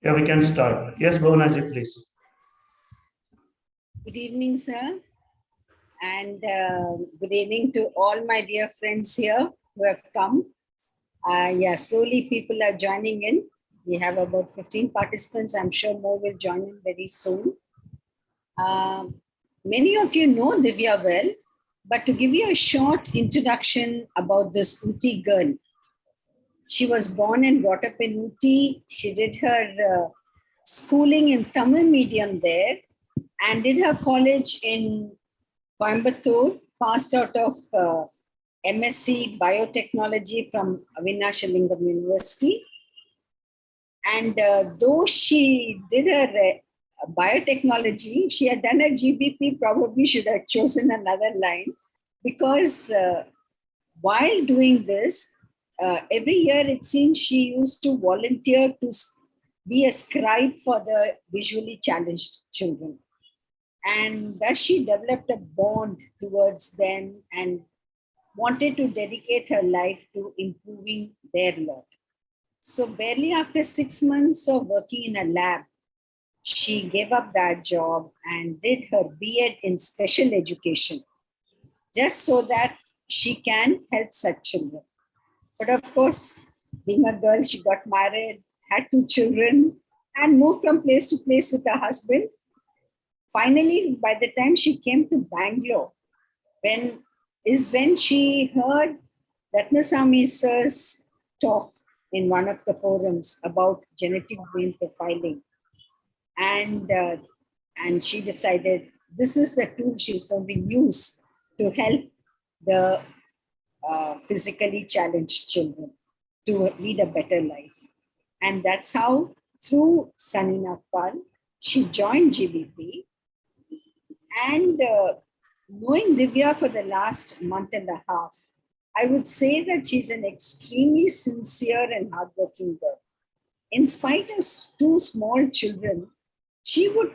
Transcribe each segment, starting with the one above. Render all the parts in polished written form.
Yeah, we can start. Yes, Bhavanaji, please. Good evening, sir. And good evening to all my dear friends here who have come. Slowly people are joining in. We have about 15 participants. I'm sure more will join in very soon. Many of you know Divya well, but to give you a short introduction about this Uti girl. She was born and brought up in Uti. She did her schooling in Tamil medium there and did her college in Coimbatore, passed out of MSc Biotechnology from Avinashalingam University. And though she did her biotechnology, if she had done her GBP, probably should have chosen another line because while doing this, every year it seems she used to volunteer to be a scribe for the visually challenged children. And thus she developed a bond towards them and wanted to dedicate her life to improving their lot. So barely after 6 months of working in a lab, she gave up that job and did her B.Ed in special education, just so that she can help such children. But of course, being a girl, she got married, had 2 children, and moved from place to place with her husband. Finally, by the time she came to Bangalore, when she heard Ratnasamy sir's talk in one of the forums about genetic brain profiling. And she decided this is the tool she's going to use to help the physically challenged children to lead a better life. And that's how, through Sunny Nagpal, she joined GBP. And knowing Divya for the last month and a half, I would say that she's an extremely sincere and hardworking girl. In spite of 2 small children, she would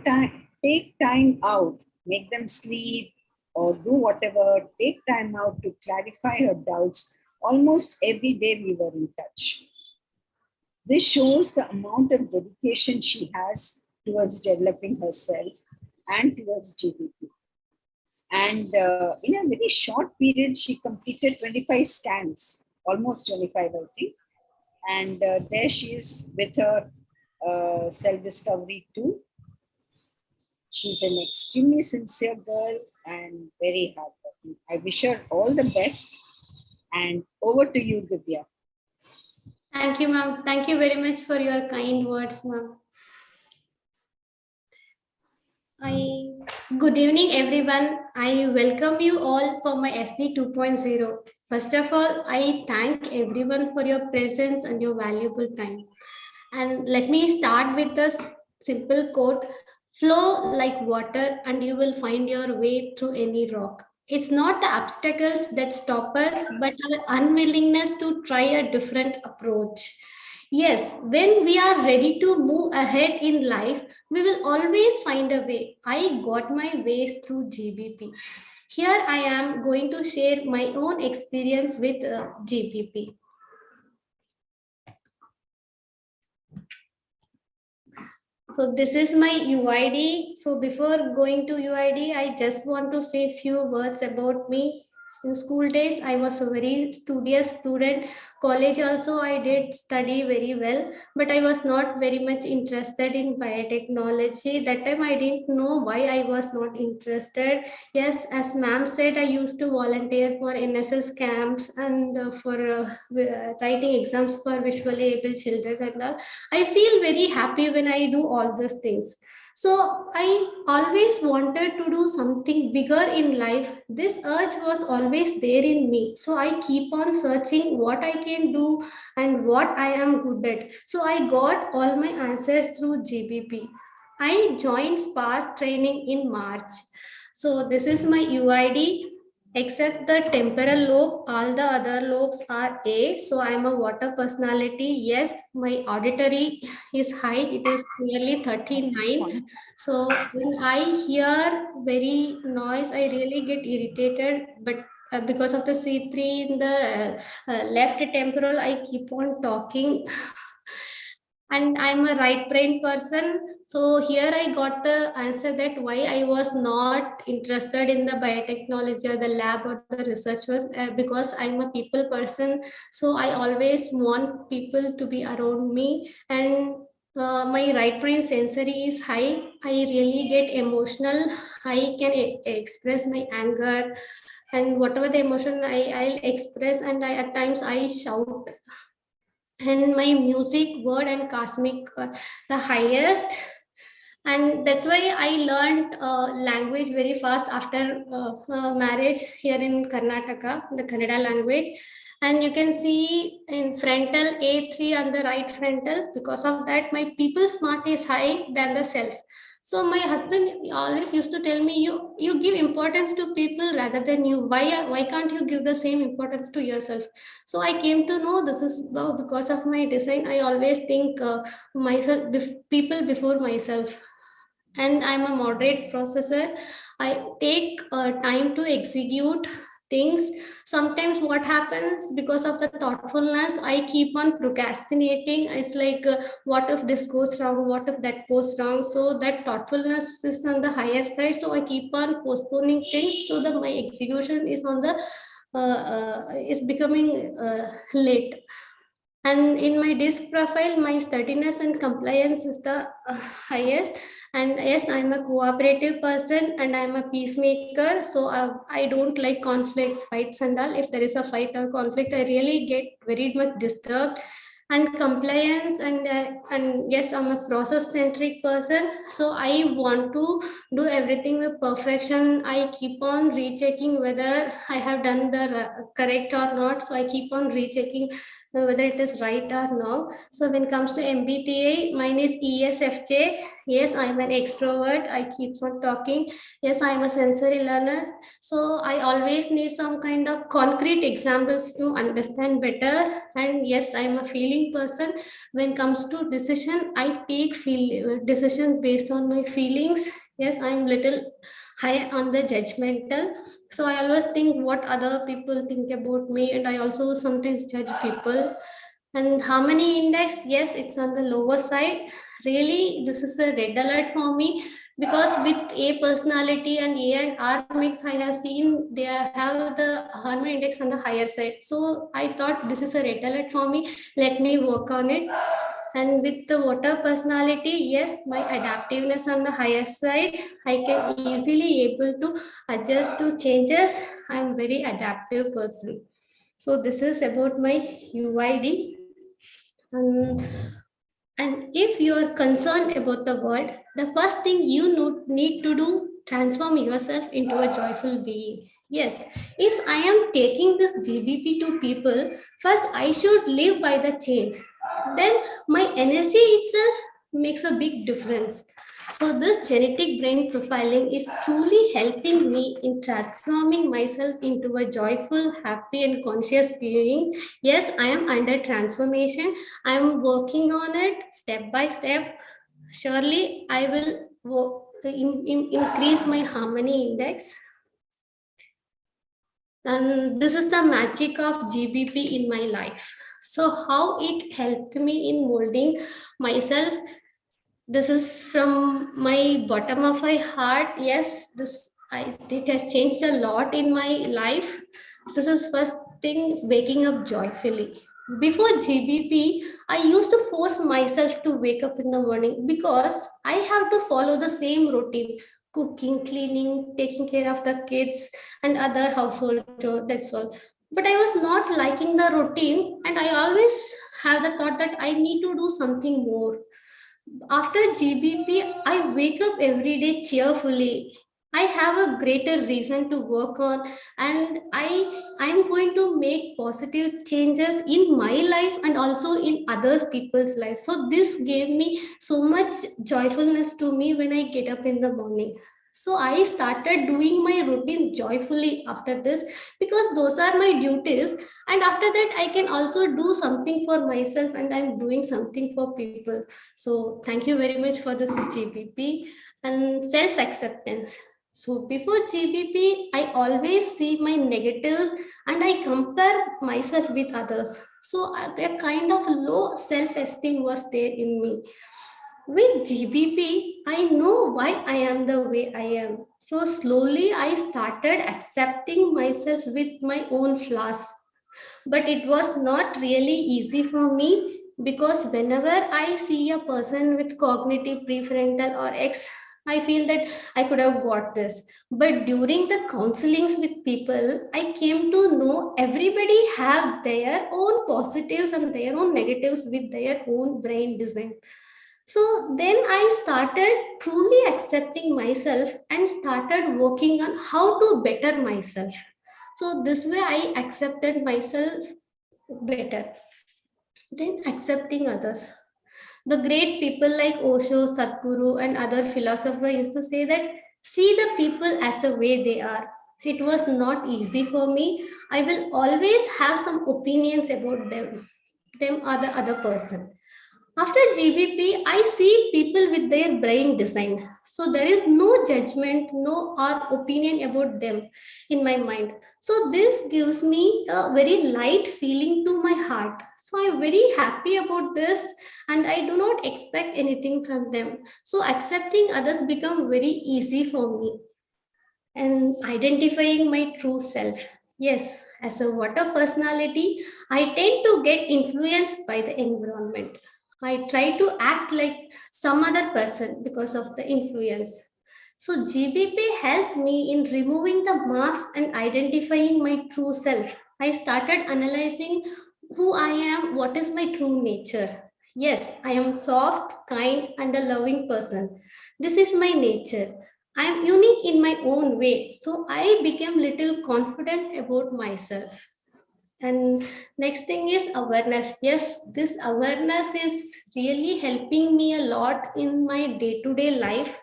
take time out, make them sleep or do whatever, take time out to clarify her doubts. Almost every day we were in touch. This shows the amount of dedication she has towards developing herself and towards GBP. And in a very short period, she completed 25 scans, almost 25, I think. And there she is with her self-discovery too. She's an extremely sincere girl and very hardworking. I wish her all the best. And over to you, Divya. Thank you, ma'am. Thank you very much for your kind words, ma'am. Good evening, everyone. I welcome you all for my SD 2.0. First of all, I thank everyone for your presence and your valuable time. And let me start with a simple quote: flow like water and you will find your way through any rock. It's not the obstacles that stop us, but our unwillingness to try a different approach. Yes, when we are ready to move ahead in life, we will always find a way. I got my ways through GBP. Here I am going to share my own experience with GBP. So this is my UID. So before going to UID, I just want to say a few words about me. In school days, I was a very studious student. College also, I did study very well, but I was not very much interested in biotechnology. That time, I didn't know why I was not interested. Yes, as ma'am said, I used to volunteer for NSS camps and for writing exams for visually able children and all. I feel very happy when I do all these things. So I always wanted to do something bigger in life. This urge was always there in me. So I keep on searching what I can do and what I am good at. So I got all my answers through GBP. I joined Spark training in March. So this is my UID. Except the temporal lobe, all the other lobes are A. So I am a water personality. Yes, my auditory is high. It is nearly 39. So when I hear very noise, I really get irritated. But because of the C3 in the left temporal, I keep on talking. and I'm a right brain person. So here I got the answer that why I was not interested in the biotechnology or the lab or the research was because I'm a people person. So I always want people to be around me, and my right brain sensory is high. I really get emotional. I can express my anger and whatever the emotion I'll express, and at times I shout. And my music word and cosmic the highest, and that's why I learned language very fast after marriage here in Karnataka, the Kannada language. And you can see in frontal A3 on the right frontal. Because of that, my people smart is high than the self. So my husband always used to tell me, you give importance to people rather than you. Why can't you give the same importance to yourself? So I came to know this is because of my design. I always think myself people before myself, and I'm a moderate processor. I take time to execute things. Sometimes what happens, because of the thoughtfulness, I keep on procrastinating. It's like what if this goes wrong, what if that goes wrong? So that thoughtfulness is on the higher side, so I keep on postponing things so that my execution is on the is becoming late. And in my disk profile, my sturdiness and compliance is the highest. And yes, I'm a cooperative person and I'm a peacemaker. So I don't like conflicts, fights, and all. If there is a fight or conflict, I really get very much disturbed. And compliance, and yes, I'm a process centric person. So I want to do everything with perfection. I keep on rechecking whether I have done the correct or not. So I keep on rechecking whether it is right or no. So when it comes to MBTI, mine is ESFJ. Yes, I'm an extrovert. I keep on talking. Yes, I'm a sensory learner. So I always need some kind of concrete examples to understand better. And yes, I'm a feeling person. When it comes to decision, I take decisions based on my feelings. Yes, I'm little high on the judgmental. So I always think what other people think about me, and I also sometimes judge people. And harmony index, yes, it's on the lower side. Really, this is a red alert for me, because with A personality and A and R mix, I have seen they have the harmony index on the higher side. So I thought this is a red alert for me. Let me work on it. And with the water personality, yes, my adaptiveness on the higher side. I can easily able to adjust to changes. I'm very adaptive person. So this is about my UID. Um, and if you are concerned about the world, the first thing you need to do, transform yourself into a joyful being. Yes, if I am taking this GBP to people, first I should live by the change. Then my energy itself makes a big difference. So this genetic brain profiling is truly helping me in transforming myself into a joyful, happy, and conscious being. Yes, I am under transformation. I'm working on it step by step. Surely I will increase my harmony index. And this is the magic of GBP in my life. So how it helped me in molding myself, this is from my bottom of my heart. Yes, it has changed a lot in my life. This is first thing, waking up joyfully. Before GBP, I used to force myself to wake up in the morning because I have to follow the same routine: cooking, cleaning, taking care of the kids, and other household chores. That's all. But I was not liking the routine, and I always have the thought that I need to do something more. After GBP, I wake up every day cheerfully. I have a greater reason to work on, and I'm going to make positive changes in my life and also in other people's lives. So this gave me so much joyfulness to me when I get up in the morning. So I started doing my routine joyfully after this, because those are my duties. And after that, I can also do something for myself, and I'm doing something for people. So thank you very much for this GBP. And self-acceptance. So before GBP, I always see my negatives and I compare myself with others. So a kind of low self-esteem was there in me. With GBP, I know why I am the way I am. So slowly I started accepting myself with my own flaws. But it was not really easy for me because whenever I see a person with cognitive prefrontal or X, I feel that I could have got this. But during the counselings with people, I came to know everybody have their own positives and their own negatives with their own brain design. So then I started truly accepting myself and started working on how to better myself. So this way I accepted myself better. Then accepting others. The great people like Osho, Sadhguru, and other philosophers used to say that see the people as the way they are. It was not easy for me. I will always have some opinions about them or the other person. After GBP, I see people with their brain design. So there is no judgment, no or opinion about them in my mind. So this gives me a very light feeling to my heart. So I'm very happy about this and I do not expect anything from them. So accepting others become very easy for me and identifying my true self. Yes, as a water personality, I tend to get influenced by the environment. I try to act like some other person because of the influence. So GBP helped me in removing the mask and identifying my true self. I started analyzing who I am, what is my true nature. Yes, I am soft, kind, and a loving person. This is my nature. I am unique in my own way. So I became little confident about myself. And next thing is awareness. Yes, this awareness is really helping me a lot in my day-to-day life.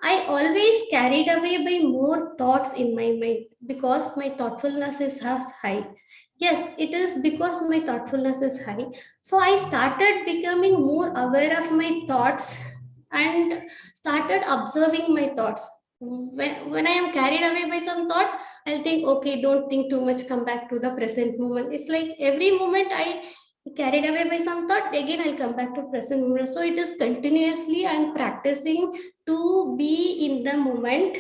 I always carried away by more thoughts in my mind because my thoughtfulness is as high. Yes, it is because my thoughtfulness is high. So I started becoming more aware of my thoughts and started observing my thoughts. When I am carried away by some thought, I'll think, okay, don't think too much, come back to the present moment. It's like every moment I carried away by some thought, again I'll come back to present moment. So it is continuously I'm practicing to be in the moment.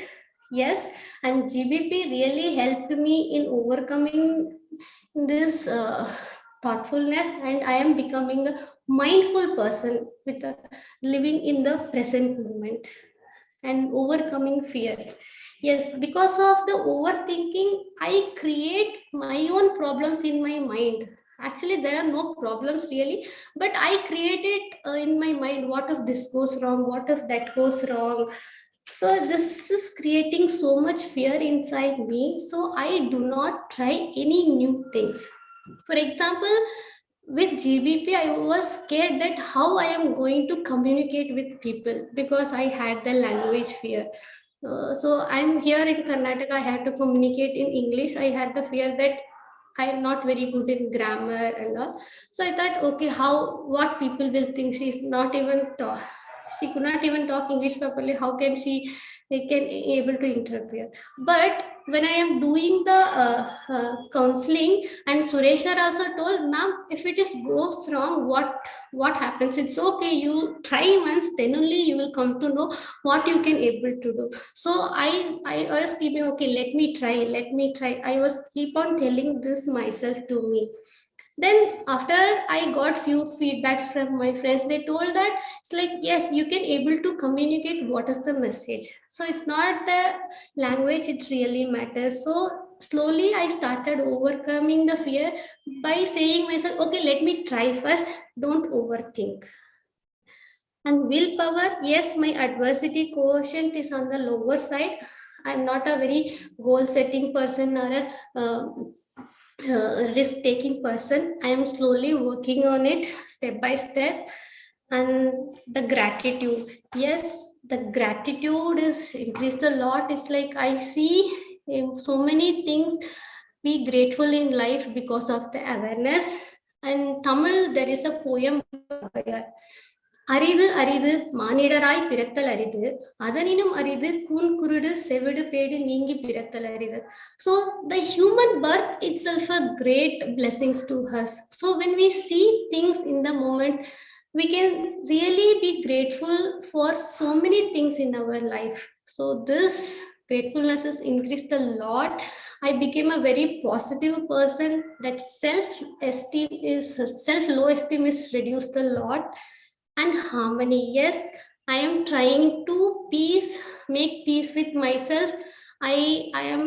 Yes, and GBP really helped me in overcoming this thoughtfulness, and I am becoming a mindful person with living in the present moment and overcoming fear. Yes, because of the overthinking, I create my own problems in my mind. Actually, there are no problems really, but I create it in my mind. What if this goes wrong? What if that goes wrong? So this is creating so much fear inside me. So I do not try any new things. For example, with GBP, I was scared that how I am going to communicate with people because I had the language fear. So I'm here in Karnataka. I had to communicate in English. I had the fear that I am not very good in grammar and all. So I thought, okay, what people will think she's not even talk. She could not even talk English properly. How can she can able to interpret? But when I am doing the counseling, and Suresha also told, ma'am, if it is goes wrong, what happens? It's okay. You try once, then only you will come to know what you can able to do. So I was keeping, okay, let me try. I was keep on telling this myself to me. Then after I got few feedbacks from my friends, they told that it's like, yes, you can able to communicate what is the message. So it's not the language, it really matters. So slowly I started overcoming the fear by saying myself, okay, let me try first, don't overthink. And willpower, yes, my adversity quotient is on the lower side. I'm not a very goal setting person or a risk taking person. I am slowly working on it step by step. And the gratitude, yes, the gratitude is increased a lot. It's like I see so many things, be grateful in life because of the awareness. And Tamil, there is a poem அரிது அரிது மானிடராய் பிறத்தல் அரிது அதனினும் அரிது கூன் குருடு செவிடு pad நீங்கி பிறத்தல் அரிது. So the human birth itself a great blessings to us. So when we see things in the moment, we can really be grateful for so many things in our life. So this gratefulness has increased a lot. I became a very positive person. That self low esteem is reduced a lot. And harmony, yes, I am trying to make peace with myself. I am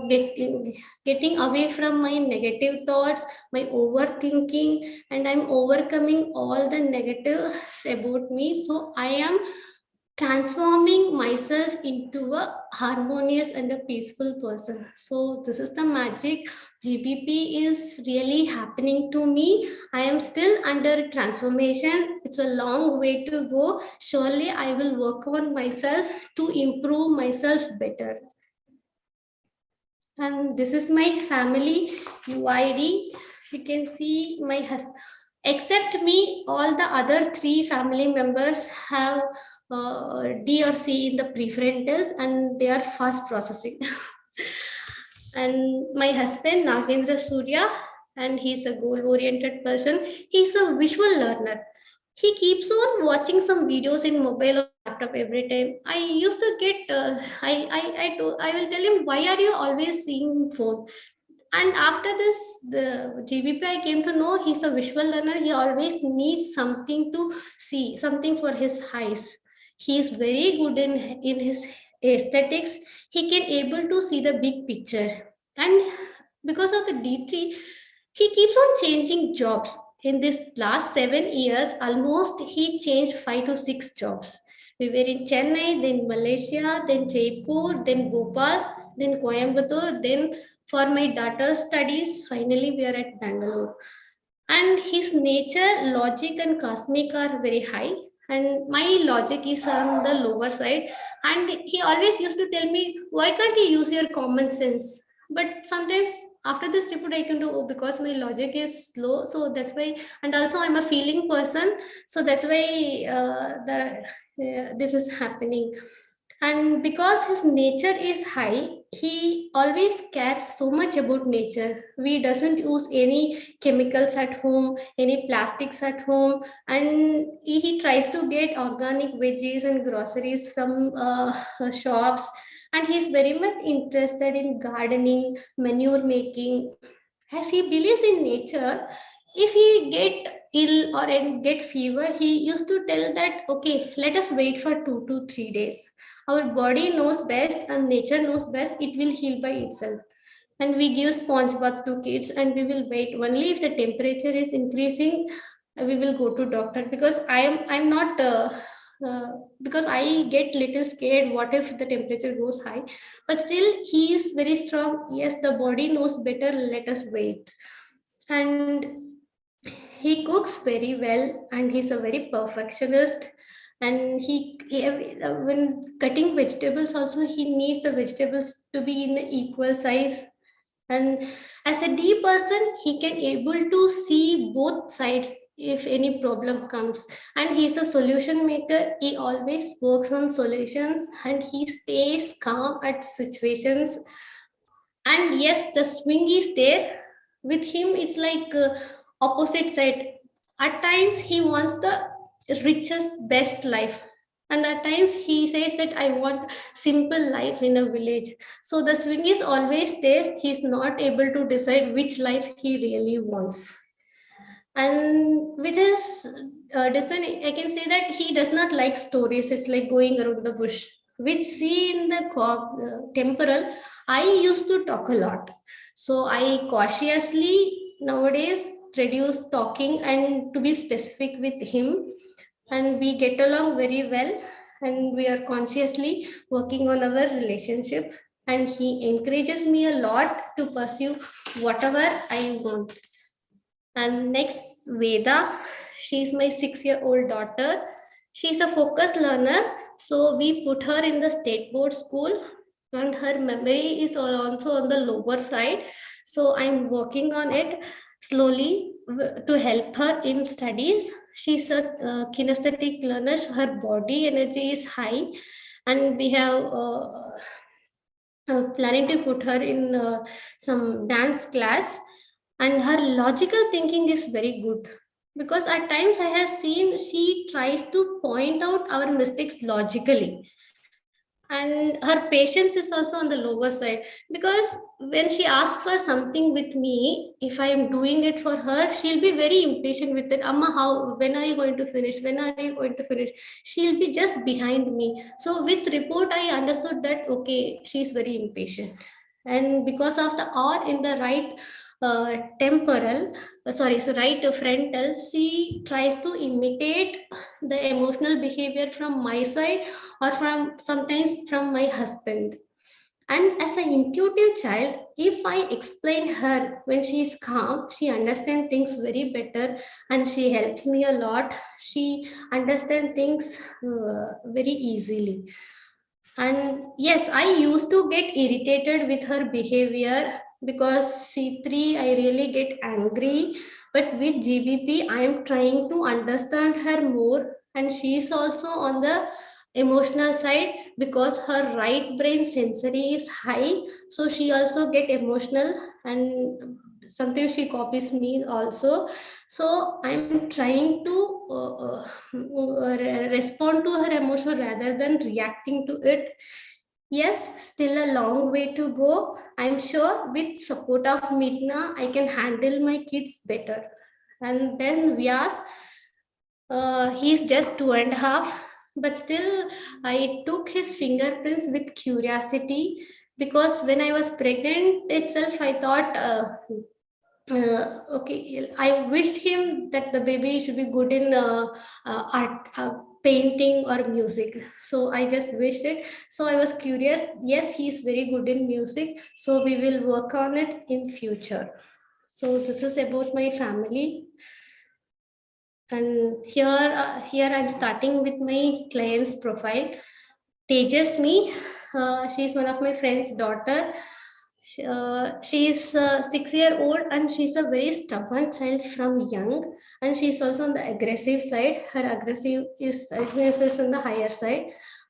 getting away from my negative thoughts, my overthinking, and I'm overcoming all the negatives about me. So I am transforming myself into a harmonious and a peaceful person. So this is the magic. GBP is really happening to me. I am still under transformation. It's a long way to go. Surely I will work on myself to improve myself better. And this is my family UID. You can see my husband. Except me, all the other 3 family members have D or C in the prefrontals, and they are fast processing. And my husband, Nagendra Surya, and he's a goal-oriented person. He's a visual learner. He keeps on watching some videos in mobile or laptop every time. I used to get, I will tell him, why are you always seeing phone? And after this, the GBP, I came to know he's a visual learner. He always needs something to see, something for his eyes. He is very good in his aesthetics. He can able to see the big picture. And because of the D3, he keeps on changing jobs. In this last 7 years, almost he changed 5 to 6 jobs. We were in Chennai, then Malaysia, then Jaipur, then Bhopal, then Coimbatore, then for my daughter's studies, finally we are at Bangalore. And his nature, logic and cosmic are very high. And my logic is on the lower side. And he always used to tell me, why can't you use your common sense? But sometimes after this report, I can do, oh, because my logic is low. So that's why, and also I'm a feeling person. So that's why this is happening. And because his nature is high, he always cares so much about nature. We doesn't use any chemicals at home, any plastics at home, and he tries to get organic veggies and groceries from shops. And he's very much interested in gardening, manure making. As he believes in nature, if he get ill or get fever, he used to tell that, okay, let us wait for 2 to 3 days. Our body knows best and nature knows best, it will heal by itself. And we give sponge bath to kids, and we will wait. Only if the temperature is increasing, we will go to doctor. Because I'm not because I get little scared, what if the temperature goes high? But still he is very strong. Yes, the body knows better, let us wait. And he cooks very well, and he's a very perfectionist. And when cutting vegetables also, he needs the vegetables to be in equal size. And as a D person, he can able to see both sides if any problem comes. And he's a solution maker. He always works on solutions, and he stays calm at situations. And yes, the swing is there. With him, it's like opposite side. At times, he wants the richest, best life. And at times, he says that I want simple life in a village. So the swing is always there. He's not able to decide which life he really wants. And with his design, I can say that he does not like stories. It's like going around the bush. Which see in the temporal, I used to talk a lot. So I cautiously nowadays reduce talking and to be specific with him. And we get along very well. And we are consciously working on our relationship. And he encourages me a lot to pursue whatever I want. And next, Veda, she's my 6-year-old daughter. She's a focused learner, so we put her in the state board school, and her memory is also on the lower side. So I'm working on it slowly to help her in studies. She's a kinesthetic learner. Her body energy is high, and we have planning to put her in some dance class. And her logical thinking is very good, because at times I have seen she tries to point out our mistakes logically, and her patience is also on the lower side, because when she asks for something with me, if I am doing it for her, she'll be very impatient with it. Amma, how, when are you going to finish, when are you going to finish? She'll be just behind me. So with report I understood that okay, she's very impatient. And because of the or in the right temporal so right frontal, she tries to imitate the emotional behavior from my side, or from sometimes from my husband. And as an intuitive child, if I explain her when she is calm, she understands things very better, and she helps me a lot. She understands things very easily. And yes, I used to get irritated with her behavior, because C3, I really get angry. But with GBP, I am trying to understand her more. And she is also on the emotional side, because her right brain sensory is high. So she also get emotional, and sometimes she copies me also. So I'm trying to respond to her emotion rather than reacting to it. Yes, still a long way to go. I'm sure with support of MiDNA, I can handle my kids better. And then Vyas, he's just 2.5, but still I took his fingerprints with curiosity, because when I was pregnant itself, I thought okay, I wished him that the baby should be good in art, painting or music. So I just wished it. So I was curious. Yes, he's very good in music. So we will work on it in future. So this is about my family. And here I'm starting with my client's profile. Tejasmi, she's one of my friend's daughter. She's 6 year old, and she's a very stubborn child from young, and she's also on the aggressive side. Her aggressive is on the higher side,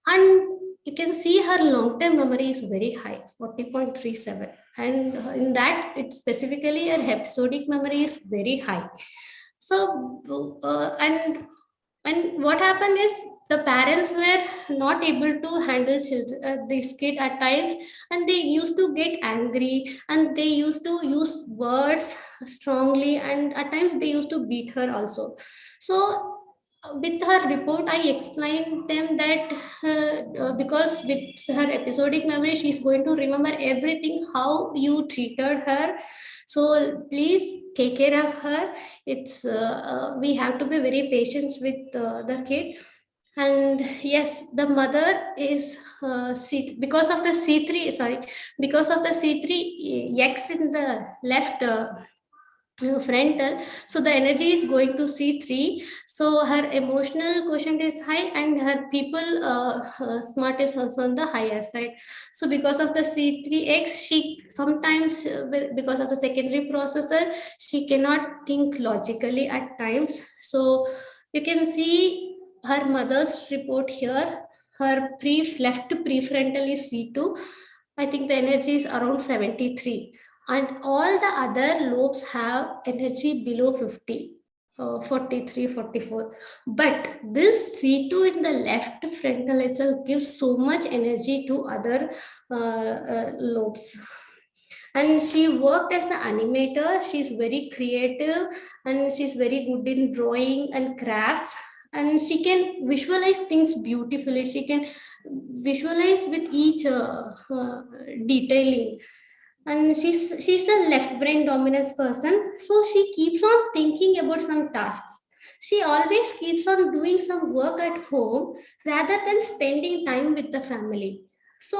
and you can see her long-term memory is very high, 40.37, and in that it specifically her episodic memory is very high. So and what happened is, the parents were not able to handle children, this kid at times, and they used to get angry, and they used to use words strongly, and at times they used to beat her also. So with her report, I explained them that because with her episodic memory, she's going to remember everything how you treated her. So please take care of her. It's we have to be very patient with the kid. And yes, the mother is because of the C3, sorry, because of the C3 X in the left frontal, so the energy is going to C3. So her emotional quotient is high, and her people smart is also on the higher side. So because of the C3X, she sometimes because of the secondary processor, she cannot think logically at times. So you can see her mother's report here. Her left prefrontal is C2. I think the energy is around 73, and all the other lobes have energy below 50, 43, 44. But this C2 in the left frontal itself gives so much energy to other lobes. And she worked as an animator. She's very creative, and she's very good in drawing and crafts, and she can visualize things beautifully. She can visualize with each detailing. And she's a left brain dominance person, so she keeps on thinking about some tasks. She always keeps on doing some work at home rather than spending time with the family. So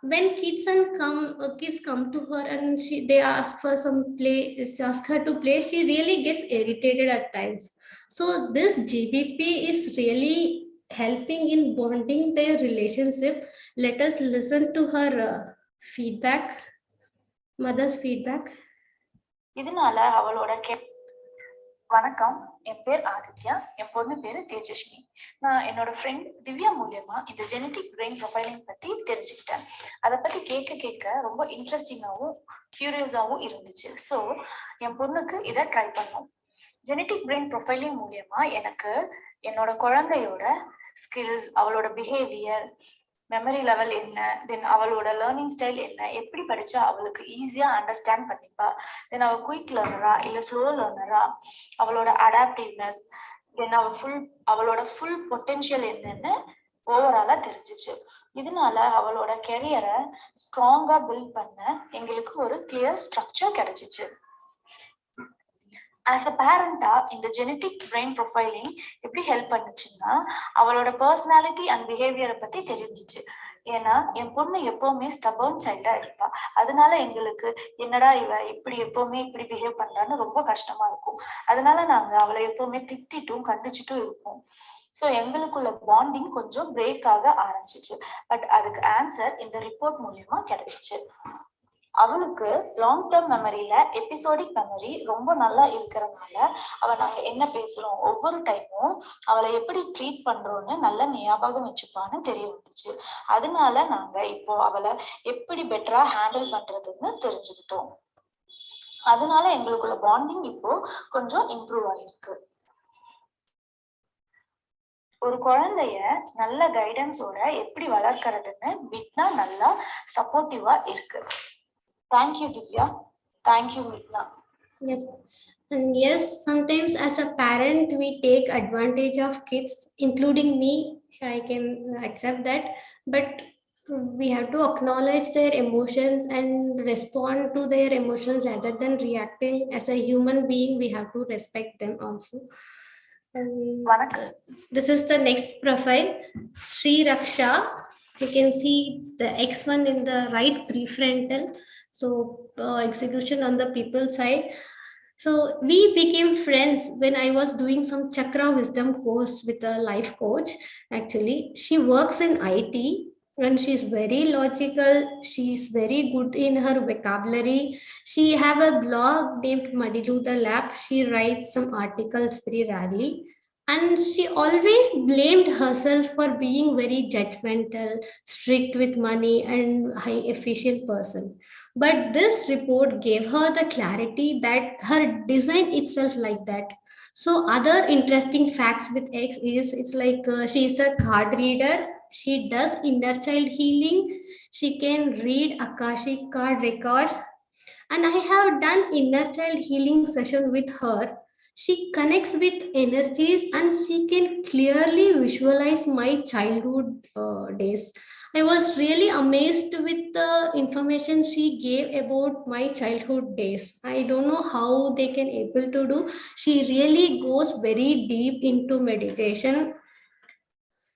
when kids come to her, and they ask for some play, she ask her to play, she really gets irritated at times. So this GBP is really helping in bonding their relationship. Let us listen to her mother's feedback. இதனால அவளோட வணக்கம், என் பேர் ஆதித்யா, என் பொண்ணு பேரு தேஜஸ்வி. நான் என்னோட friend Divya மூலியமா இந்த ஜெனட்டிக் பிரெயின் ப்ரொஃபைலிங் பத்தி தெரிஞ்சுக்கிட்டேன். அதை பத்தி கேட்க கேட்க ரொம்ப இன்ட்ரெஸ்டிங்காகவும் கியூரியஸாகவும் இருந்துச்சு. ஸோ என் பொண்ணுக்கு இதை ட்ரை பண்ணோம். ஜெனட்டிக் பிரெயின் ப்ரொஃபைலிங் மூலியமா எனக்கு என்னோட குழந்தையோட ஸ்கில்ஸ், அவளோட பிஹேவியர், மெமரி லெவல் என்ன, தென் அவளோட லேர்னிங் ஸ்டைல் என்ன, எப்படி படிச்சா அவளுக்கு ஈஸியா அண்டர்ஸ்டாண்ட் பண்ணிப்பா, தென் அவள் குயிக் லேர்னரா இல்ல ஸ்லோ லேர்னரா, அவளோட அடாப்டிவ்னஸ், தென் அவளோட ஃபுல் பொட்டென்ஷியல் என்னன்னு ஓவராலா தெரிஞ்சிச்சு. இதனால அவளோட கெரியரை ஸ்ட்ராங்கா பில்ட் பண்ண எங்களுக்கு ஒரு கிளியர் ஸ்ட்ரக்சர் கிடைச்சிச்சு. ஆஸ் அ பேரண்டா இந்த ஜெனட்டிக் பிரெயின் ப்ரொஃபைலிங் எப்படி ஹெல்ப் பண்ணுச்சுன்னா, அவளோட பர்சனாலிட்டி அண்ட் பிஹேவியரை பத்தி தெரிஞ்சிச்சு. ஏன்னா என் பொண்ணு எப்பவுமே ஸ்டபர்ன் சைல்டா இருப்பா. அதனால எங்களுக்கு என்னடா இவ இப்படி எப்பவுமே இப்படி பிஹேவ் பண்றான்னு ரொம்ப கஷ்டமா இருக்கும். அதனால நாங்க அவளை எப்பவுமே திட்டிட்டும் கண்டிச்சுட்டும் இருப்போம். ஸோ எங்களுக்குள்ள பாண்டிங் கொஞ்சம் பிரேக் ஆக ஆரம்பிச்சிச்சு. பட் அதுக்கு ஆன்சர் இந்த ரிப்போர்ட் மூலியமா கிடைச்சிச்சு. அவளுக்கு லாங் டேர்ம் மெமரியில எபிசோடிக் மெமரி ரொம்ப நல்லா இருக்கிறதுனால நாங்க என்ன பேசுறோம் ஒவ்வொரு டைமும் அவளை எப்படி ட்ரீட் பண்றோம்னு நல்ல ஞாபகம் வச்சுப்பான்னு தெரிய வந்துச்சு. அதனால நாங்க இப்போ அவளை எப்படி பெட்டரா ஹேண்டில் பண்றதுன்னு தெரிஞ்சுக்கிட்டோம். அதனால எங்களுக்குள்ள பாண்டிங் இப்போ கொஞ்சம் இம்ப்ரூவ் ஆயிருக்கு. ஒரு குழந்தைய நல்ல கைடன்ஸோட எப்படி வளர்க்கறதுன்னு MiDNA நல்லா சப்போர்ட்டிவா இருக்கு. Thank you, Divya. Thank you, MiDNA. Yes. And yes, sometimes as a parent, we take advantage of kids, including me. I can accept that. But we have to acknowledge their emotions and respond to their emotions rather than reacting. As a human being, we have to respect them also. This is the next profile, Sri Raksha. You can see the X1 in the right prefrontal. So execution on the people side. So we became friends when I was doing some Chakra Wisdom course with a life coach. Actually, she works in IT and she's very logical. She's very good in her vocabulary. She have a blog named Madilu the Lab. She writes some articles very rarely. And she always blamed herself for being very judgmental, strict with money, and high efficient person. But this report gave her the clarity that her design itself like that. So other interesting facts with X is it's like she is a card reader. She does inner child healing. She can read Akashic card records. And I have done inner child healing session with her. She connects with energies and she can clearly visualize my childhood days. I was really amazed with the information she gave about my childhood days. I don't know how they can able to do. She really goes very deep into meditation,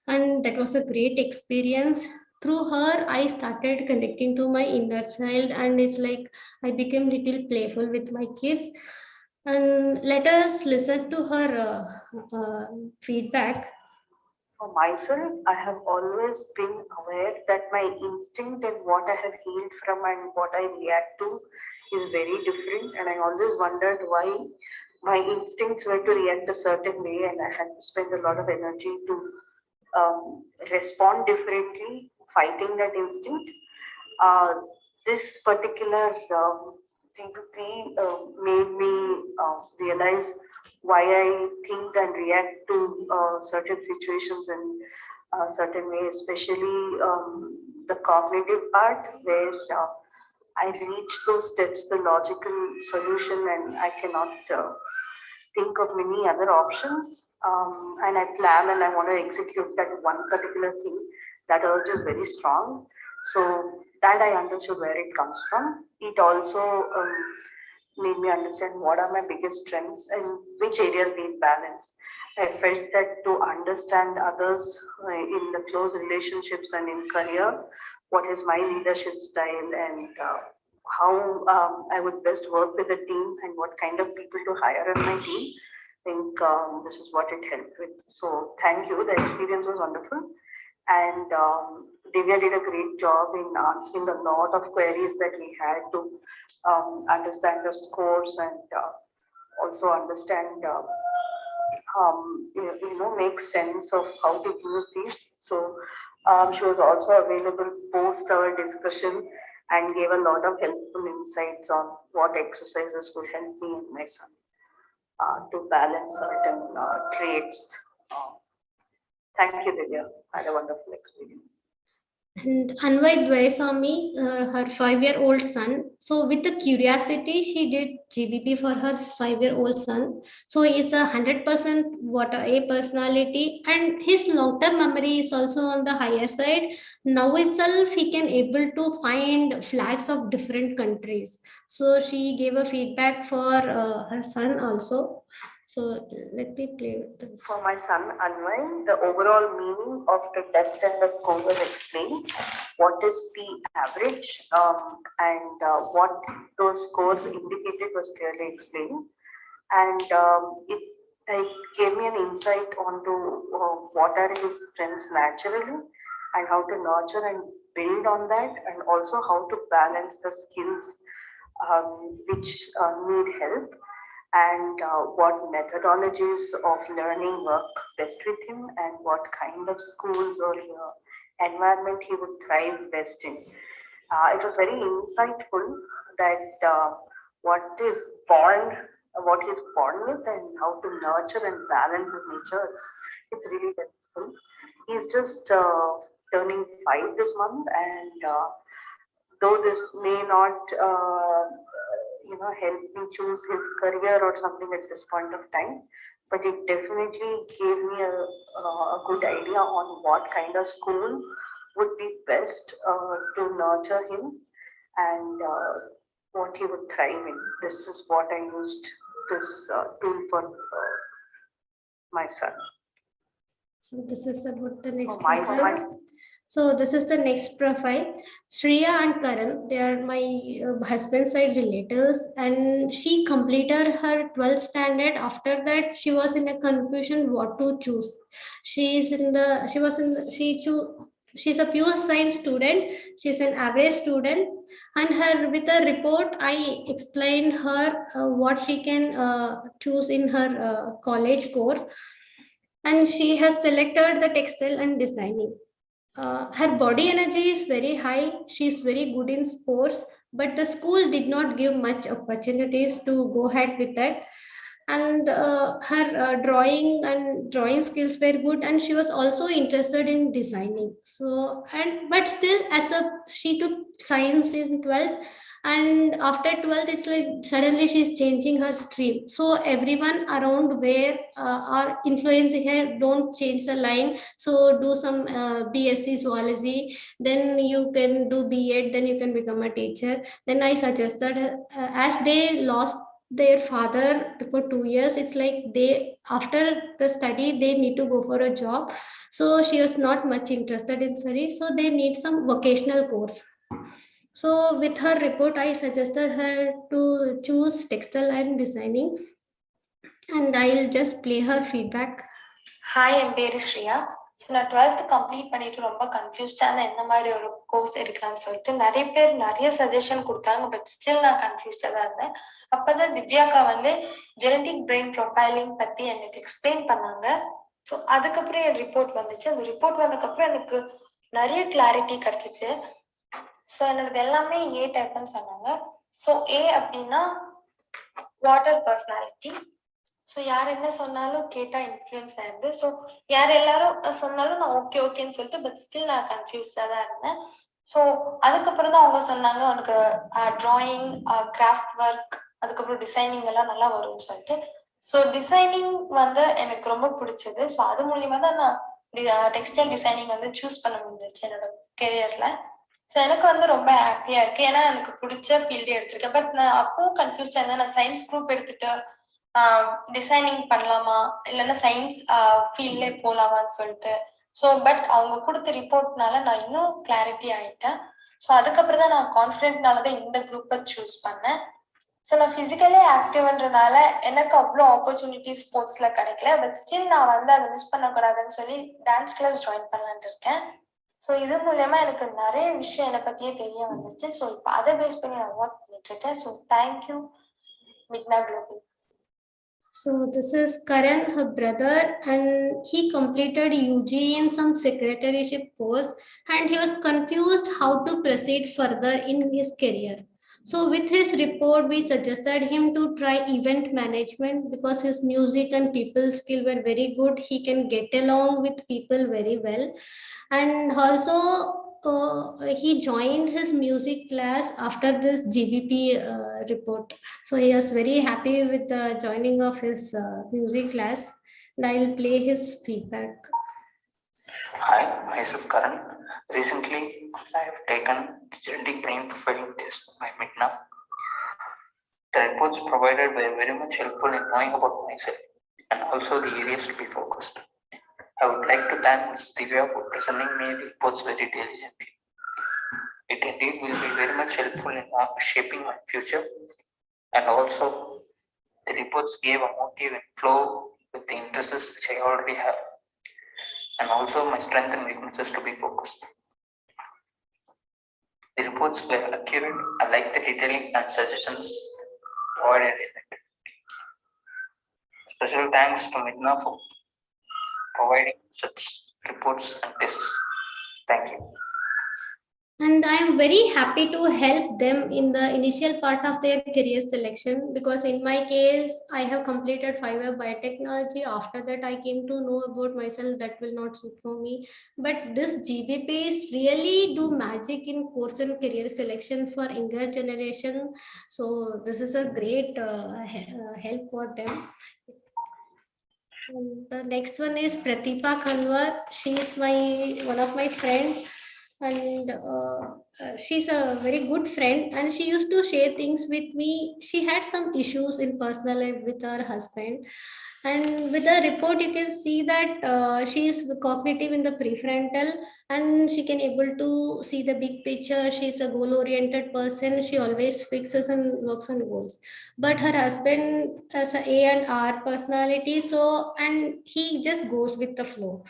and that was a great experience. Through her I started connecting to my inner child, and it's like I became little playful with my kids. And let us listen to her feedback. For myself, I have always been aware that my instinct and what I have healed from and what I react to is very different. And I always wondered why my instincts were to react a certain way, and I had to spend a lot of energy to respond differently, fighting that instinct. This particular CPP made me realize why I think and react to certain situations in a certain way, especially the cognitive part where I reach those steps, the logical solution, and I cannot think of many other options. And I plan and I want to execute that one particular thing. That urge is very strong. So that I understood where it comes from. It also made me understand what are my biggest strengths and which areas need balance. I felt that to understand others in the close relationships and in career, what is my leadership style and how I would best work with a team and what kind of people to hire in my team. I think this is what it helped with. So thank you. The experience was wonderful. And Divya did a great job in answering a lot of queries that we had to understand the scores and also understand, make sense of how to use these. So she was also available post our discussion and gave a lot of helpful insights on what exercises would help me and my son to balance certain traits. Thank you, Divya. Had a wonderful experience. And Anvai Dvaisami, her 5-year-old son. So with the curiosity, she did GBP for her 5-year-old son. So he is 100% what a personality, and his long-term memory is also on the higher side. Now itself, he can able to find flags of different countries. So she gave a feedback for her son also. So let me play with this. For my son Anvay, the overall meaning of the test and the score was explained. What is the average and what those scores indicated was clearly explained. And it gave me an insight onto what are his strengths naturally and how to nurture and build on that, and also how to balance the skills which need help, and what methodologies of learning work best with him, and what kind of schools or environment he would thrive best in. It was very insightful that what is born, what he's born with, and how to nurture and balance his nature. It's really helpful. He's just turning 5 this month, and though this may not help me choose his career or something at this point of time, but it definitely gave me a good idea on what kind of school would be best to nurture him, and what he would thrive in. This is what I used this tool for my son. So this is about the next my profile. So this is the next profile. Surya and Karan, they are my husband side relatives, and she completed her 12th standard. After that, she was in a confusion what to choose. She's a pure science student. She's an average student, and her with a report, I explained her what she can choose in her college course, and she has selected the textile and designing. Her body energy is very high. She is very good in sports, but the school did not give much opportunities to go ahead with that. And her drawing skills were good, and she was also interested in designing. So but still, she took science in 12th, and after 12th it's like suddenly she's changing her stream. So everyone around where are influencing her, don't change the line, so do some BSc zoology, then you can do B.Ed, then you can become a teacher. Then I suggested as they lost their father for 2 years, it's like they after the study they need to go for a job, so she was not much interested in study, so they need some vocational course. So with her report, I suggested her to choose textile and designing, and I'll just play her feedback. Hi, என் பேரு ஸ்ரீயா. So நான் 12th complete பண்ணிட்டு ரொம்ப கன்ஃபியூஸ்டான என்ன மாதிரி ஒரு course எடுக்கலாம்னு சொல்லிட்டு நிறைய பேர் நிறைய சஜஷன் கொடுத்தாங்க, பட் ஸ்டில் நான் கன்ஃபியூஸ்டாக தான் இருந்தேன். அப்போதான் திவ்யாக்கா வந்து ஜெனட்டிக் பிரெயின் ப்ரொஃபைலிங் பற்றி எனக்கு எக்ஸ்பிளைன் பண்ணாங்க. ஸோ அதுக்கப்புறம் என் ரிப்போர்ட் வந்துச்சு. அந்த ரிப்போர்ட் வந்ததுக்கப்புறம் எனக்கு நிறைய கிளாரிட்டி கிடைச்சிச்சு. ஸோ என்னோடது எல்லாமே ஏ டைப்னு சொன்னாங்க. ஸோ ஏ அப்படின்னா வாட்டர் பர்சனாலிட்டி. ஸோ யார் என்ன சொன்னாலும் கேட்டால் இன்ஃப்ளூயன்ஸ் ஆயிருது. ஸோ யார் எல்லாரும் சொன்னாலும் நான் ஓகே ஓகேன்னு சொல்லிட்டு, பட் ஸ்டில் நான் கன்ஃபியூஸ்டாக தான் இருந்தேன். ஸோ அதுக்கப்புறம் தான் அவங்க சொன்னாங்க உனக்கு ட்ராயிங், கிராஃப்ட் ஒர்க், அதுக்கப்புறம் டிசைனிங் எல்லாம் நல்லா வரும்னு சொல்லிட்டு. ஸோ டிசைனிங் வந்து எனக்கு ரொம்ப பிடிச்சது. ஸோ அது மூலியமா தான் நான் டெக்ஸ்டைல் டிசைனிங் வந்து சூஸ் பண்ண முடிஞ்சிச்சு என்னோட கெரியர்ல. ஸோ எனக்கு வந்து ரொம்ப ஹாப்பியா இருக்கு, ஏன்னா எனக்கு பிடிச்ச ஃபீல்டே எடுத்திருக்கேன். பட் நான் அப்பவும் கன்ஃபியூஸ்டா இருந்தேன், நான் சயின்ஸ் குரூப் எடுத்துட்டு டிசைனிங் பண்ணலாமா இல்லைன்னா சயின்ஸ் ஃபீல்ட்ல போகலாமான்னு சொல்லிட்டு. ஸோ பட் அவங்க கொடுத்த ரிப்போர்ட்னால நான் இன்னும் கிளாரிட்டி ஆயிட்டேன். ஸோ அதுக்கப்புறம் தான் நான் கான்ஃபிடென்ட்னால தான் இந்த குரூப்பை சூஸ் பண்ணேன். ஸோ நான் ஃபிசிக்கலி ஆக்டிவ்ன்றனால எனக்கு அவ்வளோ ஆப்பர்ச்சுனிட்டி ஸ்போர்ட்ஸ்ல கிடைக்கல, பட் ஸ்டில் நான் வந்து அதை மிஸ் பண்ணக்கூடாதுன்னு சொல்லி டான்ஸ் கிளாஸ் ஜாயின் பண்ணலான்ட்டு இருக்கேன். ஸோ இது மூலயமா எனக்கு நிறைய விஷயம் என்னை பத்தியே தெரிய வந்துச்சு. ஸோ இப்போ அதை பேஸ் பண்ணி நான் ஒர்க் பண்ணிட்டு இருக்கேன். So thank you MiDNA Global. So this is Karan, her brother, and he completed UG in some secretarieship course, and he was confused how to proceed further in his career. So with his report, we suggested him to try event management because his music and people skill were very good. He can get along with people very well, and also he joined his music class after this GBP report. So he was very happy with the joining of his music class, and I'll play his feedback. Hi, myself Karan. Recently, I have taken the genetic brain profiling test by MiDNA. The reports provided were very much helpful in knowing about myself and also the areas to be focused. I would like to thank Ms. Divya for presenting me the reports very diligently. It indeed will be very much helpful in shaping my future, and also the reports gave a motive and flow with the interests which I already have, and also my strength and weaknesses to be focused. The reports were accurate. I like the detailing and suggestions provided in it. Special thanks to MiDNA for providing such reports and tests. Thank you. And I'm very happy to help them in the initial part of their career selection, because in my case, I have completed 5-year biotechnology. After that, I came to know about myself that will not suit for me. But this GBPs really do magic in course and career selection for younger generation. So this is a great help for them. And the next one is Pratibha Kanwar. She is one of my friends, and she's a very good friend, and she used to share things with me. She had some issues in personal life with her husband, and with the report you can see that she is cognitive in the prefrontal, and she can able to see the big picture. She's a goal oriented person. She always fixes and works on goals. But her husband has a and R personality, so and he just goes with the flow.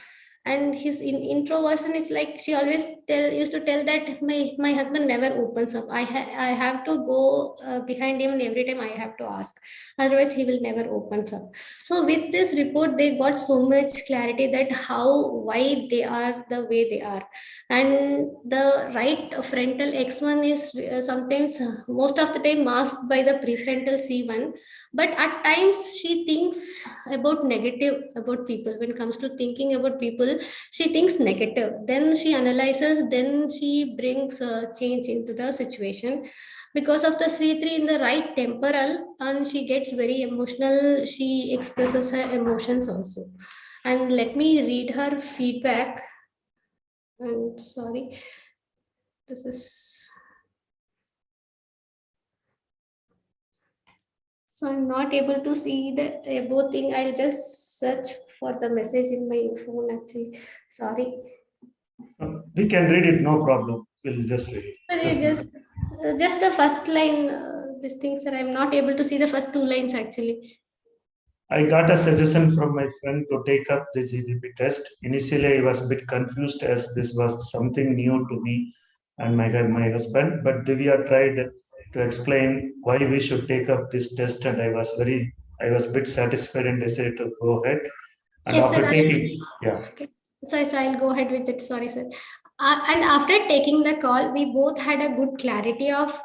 And his introversion is like, she always used to tell that my husband never opens up. I have to go behind him, and every time I have to ask, otherwise he will never opens up. So with this report, they got so much clarity that why they are the way they are. And the right frontal X1 is sometimes most of the time masked by the prefrontal C1, but at times she thinks about negative about people. When it comes to thinking about people, she thinks negative, then she analyzes, then she brings change into the situation. Because of the C3 in the right temporal, and she gets very emotional, she expresses her emotions also. And let me read her feedback. And sorry, this is, so I'm not able to see the above thing. I'll just search for the message in my phone actually. Sorry. We can read it, no problem. We'll just read it. Sorry, just the first line, this thing, sir. I'm not able to see the first two lines actually. I got a suggestion from my friend to take up the GDP test. Initially, I was a bit confused as this was something new to me and my husband, but Divya tried to explain why we should take up this test, and I was a bit satisfied and decided to go ahead. And Yes, after sir. taking, yeah. Okay. So I'll go ahead with it. Sorry, sir. And after taking the call, we both had a good clarity of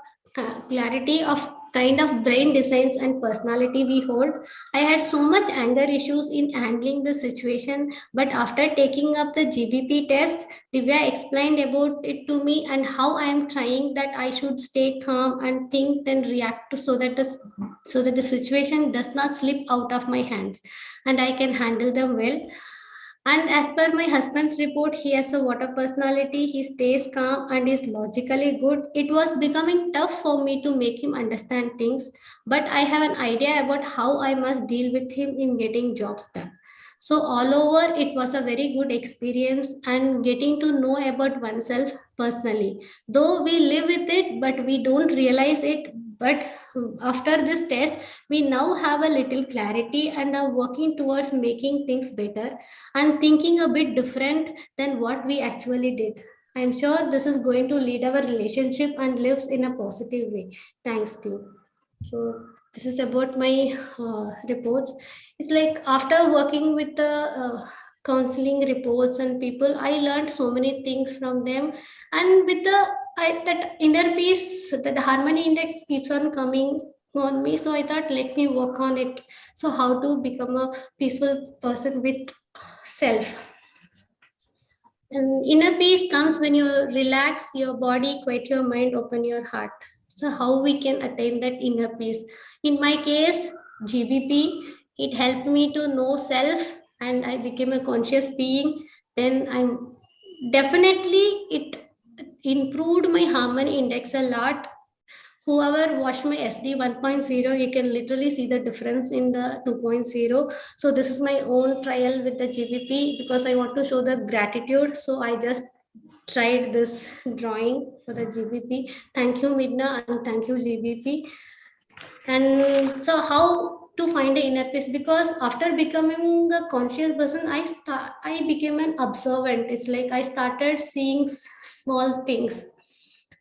kind of brain designs and personality we hold. I had so much anger issues in handling the situation, but after taking up the GBP test, Divya explained about it to me and how I am trying that I should stay calm and think, then react to, so that the situation does not slip out of my hands and I can handle them well. And as per my husband's report, he has a water personality. He stays calm and is logically good. It was becoming tough for me to make him understand things, but I have an idea about how I must deal with him in getting jobs done. So all over, it was a very good experience and getting to know about oneself personally. Though we live with it, but we don't realize it. But after this test, we now have a little clarity and are working towards making things better and thinking a bit different than what we actually did. I'm sure this is going to lead our relationship and lives in a positive way. Thanks, team. So this is about my reports. It's like after working with the counseling reports and people, I learned so many things from them. And with that inner peace, that harmony index keeps on coming on me. So I thought, let me work on it. So how to become a peaceful person with self. And inner peace comes when you relax your body, quiet your mind, open your heart. So how we can attain that inner peace? In my case, GBP, it helped me to know self and I became a conscious being. Then I'm definitely it improved my harmony index a lot. Whoever watched my SD 1.0, you can literally see the difference in the 2.0. So this is my own trial with the GBP because I want to show the gratitude. So I just tried this drawing for the GBP. Thank you, MiDNA, and thank you, GBP. And so how to find the inner peace? Because after becoming a conscious person, I became an observant. It's like I started seeing small things.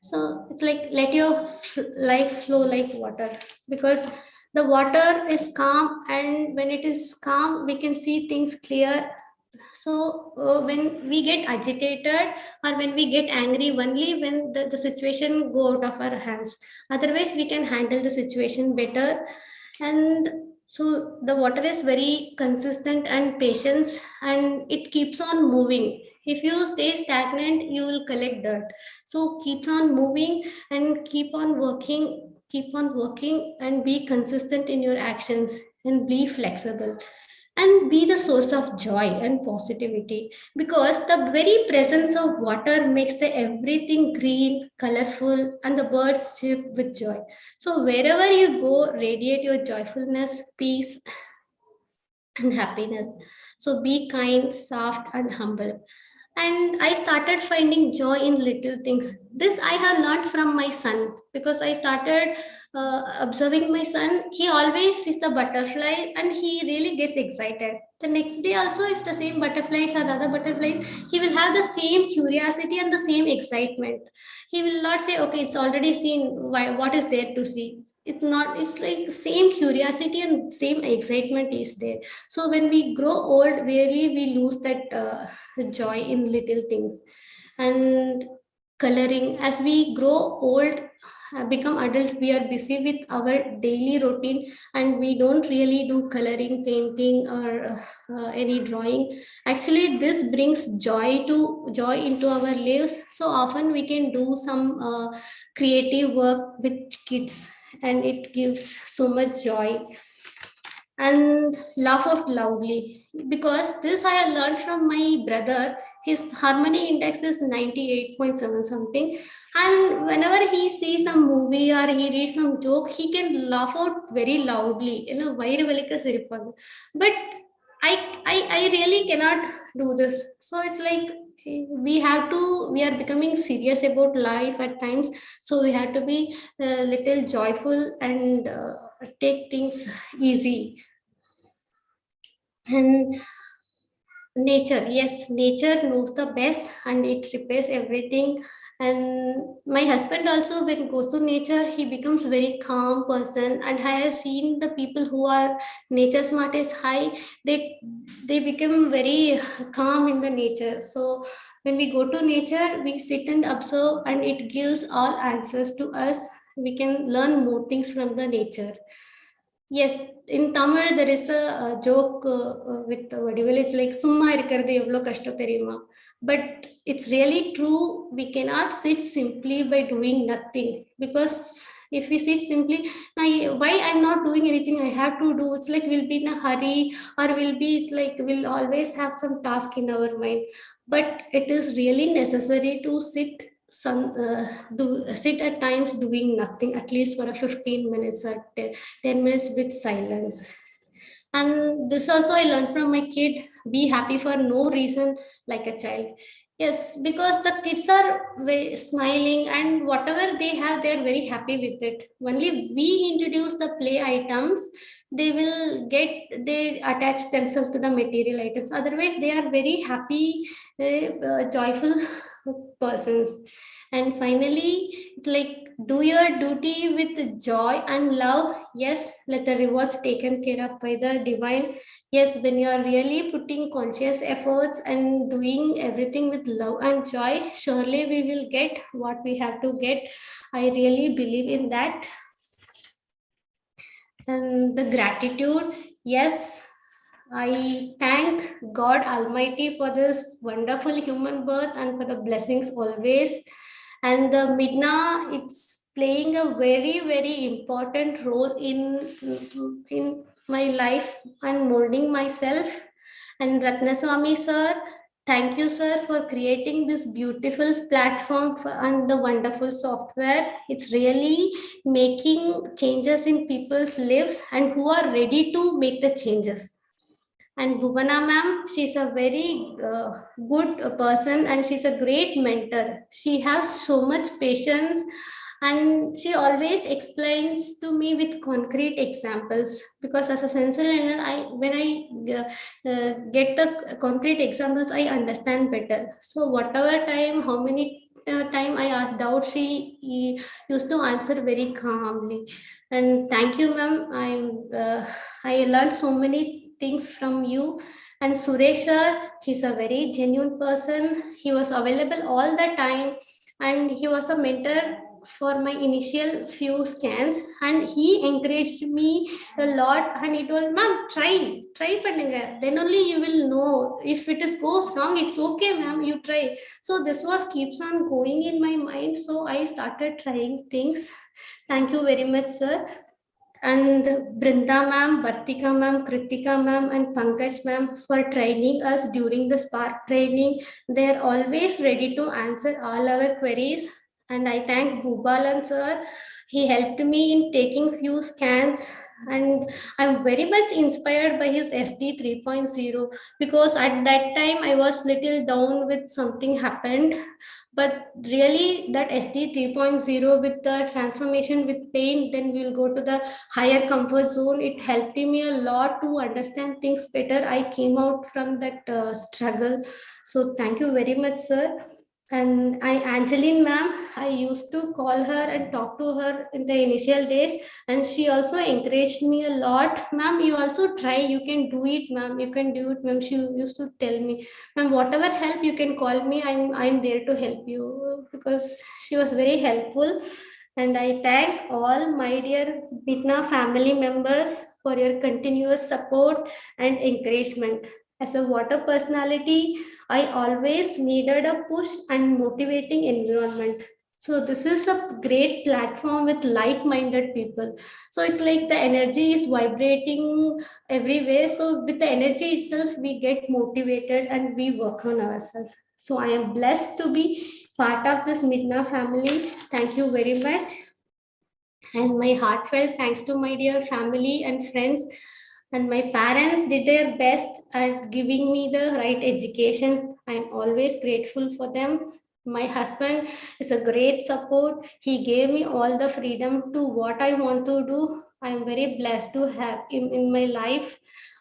So it's like let your life flow like water, because the water is calm, and when it is calm we can see things clear. So when we get agitated or when we get angry, only when the situation go out of our hands, otherwise we can handle the situation better. And so the water is very consistent and patience, and it keeps on moving. If you stay stagnant, you will collect dirt. So keeps on moving and keep on working and be consistent in your actions and be flexible and be the source of joy and positivity, because the very presence of water makes the everything green, colorful, and the birds chirp with joy. So wherever you go, radiate your joyfulness, peace, and happiness. So be kind, soft, and humble. And I started finding joy in little things. This I have learned from my son, because I started observing my son. He always sees the butterfly and he really gets excited. The next day also, if the same butterflies or the other butterflies, he will have the same curiosity and the same excitement. He will not say, okay, it's already seen, why, what is there to see? It's not, it's like same curiosity and same excitement is there. So when we grow old, really we lose that joy in little things. And coloring, as we grow old, become adult, we are busy with our daily routine, and we don't really do coloring, painting, or any drawing. Actually this brings joy into our lives. So often we can do some creative work with kids, and it gives so much joy. And laugh out loudly, because this I have learned from my brother. His harmony index is 98.7 something, and whenever he sees some movie or he reads some joke, he can laugh out very loudly. Vairu velika siripanga. But I really cannot do this. So it's like we are becoming serious about life at times. So we have to be a little joyful and take things easy. And nature, yes, nature knows the best and it repairs everything. And my husband also, when goes to nature, he becomes very calm person. And I have seen the people who are nature smart is high, they become very calm in the nature. So when we go to nature, we sit and observe, and it gives all answers to us. We can learn more things from the nature. Yes, in Tamil there is a joke with Vadivel. It's like summa irukkiradhu evlo kashtam theriyuma. But it's really true. We cannot sit simply by doing nothing, because if we sit simply, why I'm not doing anything, I have to do. It's like we'll be in a hurry, or it's like we'll always have some task in our mind. But it is really necessary to sit at times doing nothing, at least for a 15 minutes or 10 minutes with silence. And this also I learned from my kid: be happy for no reason, like a child. Yes, because the kids are very smiling, and whatever they have, they are very happy with it. Only we introduce the play items, they attach themselves to the material items. Otherwise they are very happy, joyful persons. And finally, it's like do your duty with joy and love. Yes, let the rewards taken care of by the divine. Yes, when you are really putting conscious efforts and doing everything with love and joy, surely we will get what we have to get. I really believe in that. And the gratitude, yes, I thank God Almighty for this wonderful human birth and for the blessings always. And the MiDNA, it's playing a very, very important role in my life and molding myself. And Ratnaswamy sir, thank you sir for creating this beautiful platform and the wonderful software. It's really making changes in people's lives and who are ready to make the changes. And Bhuvana ma'am, she's a very good person and she's a great mentor. She has so much patience and she always explains to me with concrete examples, because as a sensory learner, when I get the concrete examples, I understand better. So whatever time, how many time I asked doubt, she used to answer very calmly. And thank you ma'am, I learned so many things from you. And Suresh sir, he's a very genuine person. He was available all the time and he was a mentor for my initial few scans, and he encouraged me a lot and he told, ma'am, try பண்ணுங்க, then only you will know. If it is goes wrong, it's okay ma'am, you try. So this was keeps on going in my mind, so I started trying things. Thank you very much sir. And Brinda ma'am, Bartika ma'am, Kritika ma'am, and Pankaj ma'am for training us during the Spark training. They're always ready to answer all our queries. And I thank Bhubalan sir. He helped me in taking few scans. And I'm very much inspired by his SD 3.0, because at that time I was little down with something happened. But really that SD 3.0 with the transformation with pain, then we'll go to the higher comfort zone. It helped me a lot to understand things better. I came out from that struggle. So thank you very much sir. And Angeline ma'am, I used to call her and talk to her in the initial days, and she also encouraged me a lot. Ma'am, you also try, you can do it, ma'am, you can do it, ma'am. She used to tell me, ma'am, whatever help you can call me, I'm there to help you, because she was very helpful. And I thank all my dear MiDNA family members for your continuous support and encouragement. As a water personality, I always needed a push and motivating environment. So this is a great platform with like-minded people. So it's like the energy is vibrating everywhere. So with the energy itself, we get motivated and we work on ourselves. So I am blessed to be part of this MiDNA family. Thank you very much. And my heartfelt thanks to my dear family and friends. And my parents did their best at giving me the right education. I'm always grateful for them. My husband is a great support. He gave me all the freedom to what I want to do. I'm very blessed to have him in my life.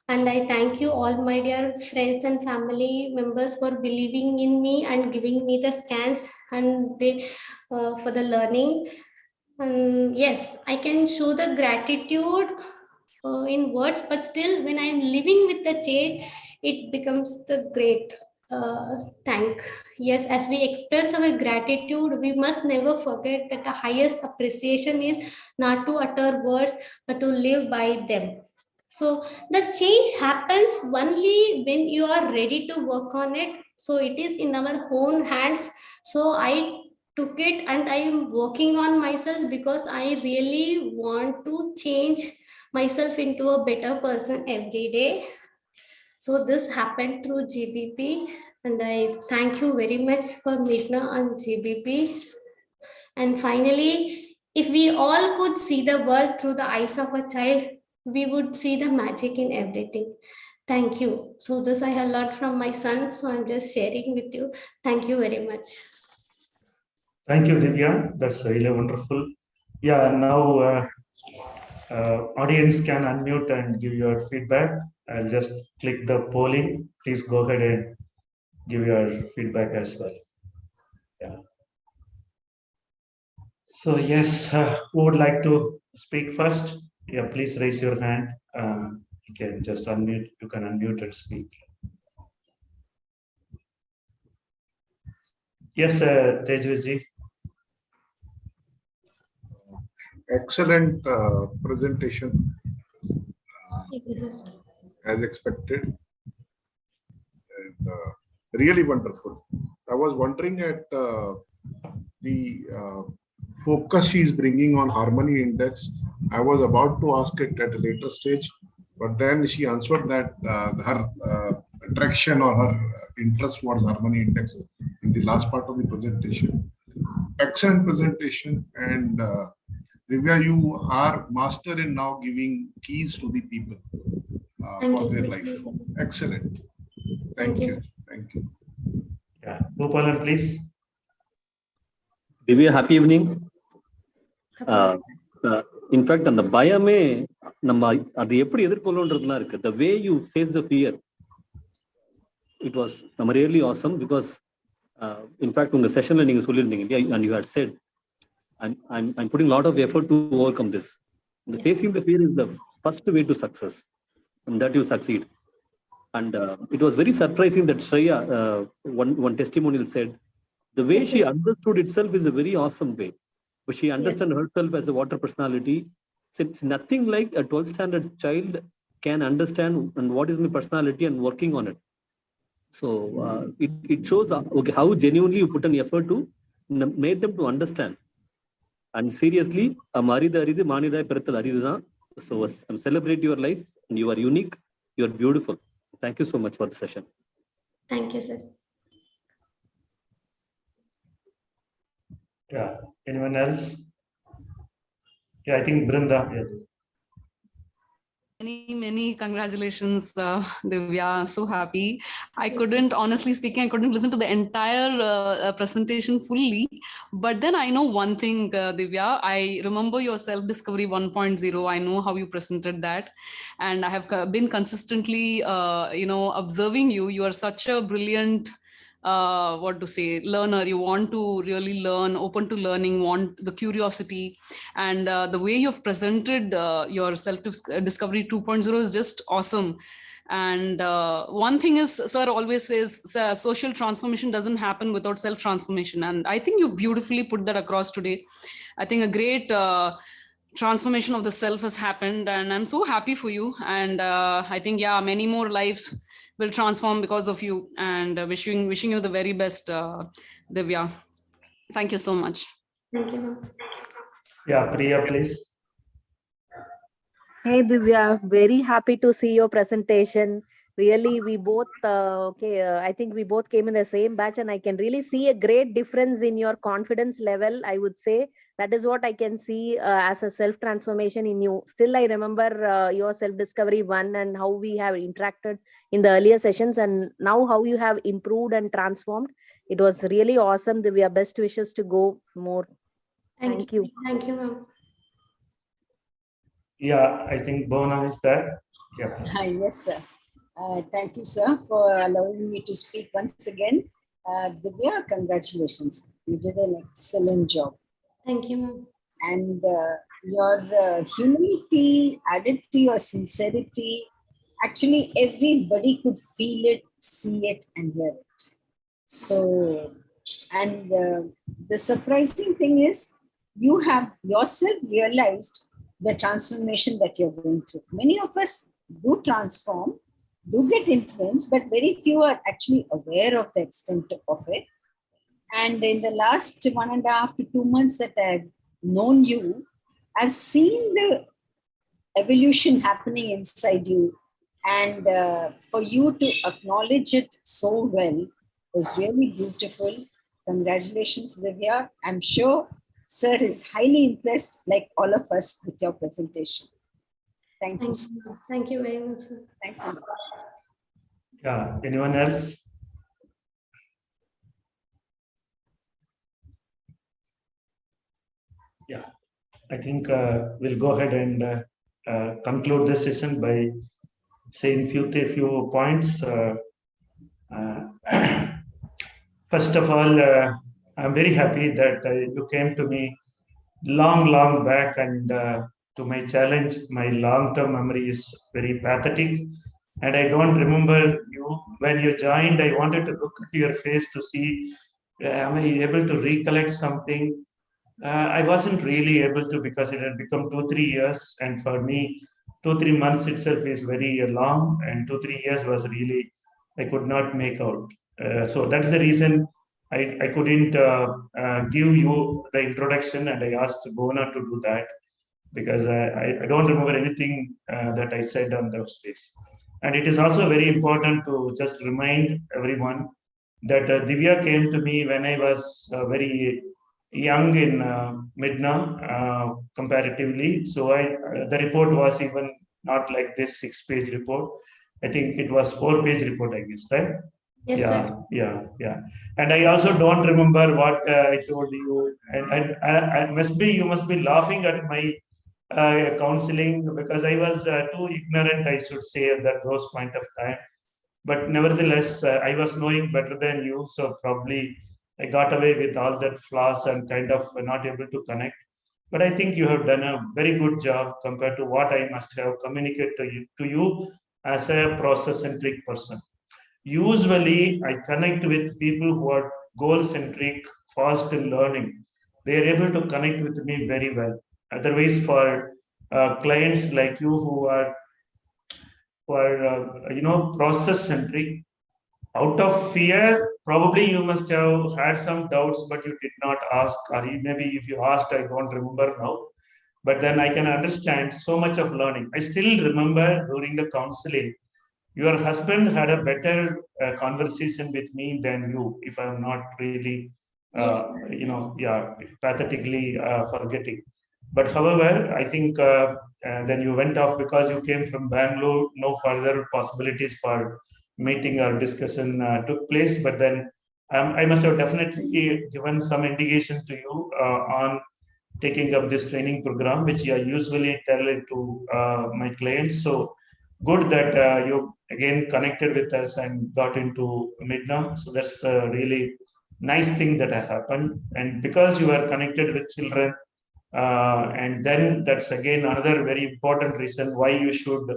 And I thank you all my dear friends and family members for believing in me and giving me the scans and for the learning. And yes, I can show the gratitude in words, but still when I'm living with the change, it becomes the great thank. Yes, as we express our gratitude, we must never forget that the highest appreciation is not to utter words, but to live by them. So the change happens only when you are ready to work on it. So it is in our own hands. So I took it and I am working on myself, because I really want to change myself into a better person every day. So this happened through GBP, and I thank you very much for MiDNA and GBP. And finally, if we all could see the world through the eyes of a child, we would see the magic in everything. Thank you. So this I have learned from my son, so I'm just sharing with you. Thank you very much. Thank you, Divya. That's really wonderful. Yeah, now audience can unmute and give your feedback. I'll just click the polling. Please go ahead and give your feedback as well. Yeah. So yes, who would like to speak first? Yeah, please raise your hand. You can just unmute. You can unmute and speak. Yes, Tejveji. Excellent presentation, as expected, and really wonderful. I was wondering at the focus she is bringing on harmony index. I was about to ask it at a later stage, but then she answered that her attraction or her interest towards harmony index in the last part of the presentation. Excellent presentation, and Divya, you are master in now giving keys to the people for their life. Excellent. Thank you. Thank you. Yeah, Gopalan, please. Divya, happy evening. In fact, அந்த பயமே நம்ம அது எப்படி எதிர்கொள்ளணும்ன்றதுலாம் இருக்கு. The way you face the fear, it was really awesome because in fact உங்க செஷன்ல நீங்க சொல்லியிருந்தீங்க இல்லையா, and you had said I'm putting a lot of effort to overcome this. Yes. Facing the fear is the first way to success, and that you succeed. And it was very surprising that Surya, one testimonial said, the way she understood itself is a very awesome way. But she understood herself as a water personality. So it's nothing like a 12th standard child can understand and what is my personality and working on it. So it shows how genuinely you put an effort to make them to understand. And seriously, so celebrate your life, and you are unique, you are beautiful. Thank you so much for the session. Thank you, sir. Yeah, anyone else? Yeah, I think Brinda. Yeah. Many congratulations, Divya. So happy. I couldn't, honestly speaking, I couldn't listen to the entire presentation fully. But then I know one thing, Divya. I remember your self-discovery 1.0. I know how you presented that. And I have been consistently, observing you. You are such a brilliant learner. You want to really learn, open to learning, want the curiosity, and the way you've presented your self-discovery 2.0 is just awesome. And one thing is, sir always says, social transformation doesn't happen without self-transformation, and I think you've beautifully put that across today. I think a great transformation of the self has happened, and I'm so happy for you. And I think many more lives will transform because of you, and wishing you the very best, Divya. Thank you so much. Thank you. Yeah, Priya, please. Hey Divya, very happy to see your presentation. Really, we both I think we both came in the same batch, and I can really see a great difference in your confidence level. I would say that is what I can see as a self transformation in you. Still, I remember your self discovery 1 and how we have interacted in the earlier sessions, and now how you have improved and transformed. It was really awesome, Divya. Best wishes to go more. Thank you. Thank you, ma'am. Yeah, I think Bona is there. Yeah. Yes, sir. Thank you, sir, for allowing me to speak once again. Divya, congratulations. You did an excellent job. Thank you, ma'am. And your humility added to your sincerity. Actually, everybody could feel it, see it, and hear it. So, and the surprising thing is, you have yourself realized the transformation that you're going through. Many of us do transform, do get influenced, but very few are actually aware of the extent of it. And in the last 1.5 to 2 months that I've known you, I've seen the evolution happening inside you. And for you to acknowledge it so well was really beautiful. Congratulations, Divya. I'm sure Sir is highly impressed, like all of us, with your presentation. Thank you. Thank you very much. Thank you. Yeah, anyone else? Yeah, I think we'll go ahead and conclude this session by saying few points. First of all, I'm very happy that you came to me long back, and to my challenge, my long-term memory is very pathetic. And I don't remember you when you joined. I wanted to look at your face to see, am I able to recollect something? I wasn't really able to because it had become 2 3 years, and for me, 2 3 months itself is very long, and 2 3 years was really I could not make out. So that's the reason I couldn't give you the introduction, and I asked Bona to do that because I don't remember anything that I said on those days. And it is also very important to just remind everyone that Divya came to me when I was very young in MiDNA comparatively. So the report was even not like this 6-page report. I think it was 4-page report, I guess, right? Yes, Yeah, sir. yeah. And I also don't remember what I told you. And I must be, you must be laughing at my counseling because I was too ignorant, I should say, at that those point of time. But nevertheless, I was knowing better than you, so probably I got away with all that flaws and kind of not able to connect. But I think you have done a very good job compared to what I must have communicated to you as a process-centric person. Usually, I connect with people who are goal-centric, fast in learning. They are able to connect with me very well. Otherwise, for clients like you who are process centric, out of fear, probably you must have had some doubts, but you did not ask, or maybe if you asked, I don't remember now. But then I can understand so much of learning. I still remember during the counseling, your husband had a better conversation with me than you, if I'm not really, Yes. yeah, pathetically forgetting. But however, I think then you went off because you came from Bangalore. No further possibilities for meeting or discussion took place. But then I must have definitely given some indication to you on taking up this training program, which I usually tell it to my clients. So good that you again connected with us and got into MiDNA. So that's a really nice thing that happened. And because you are connected with children, and then that's again another very important reason why you should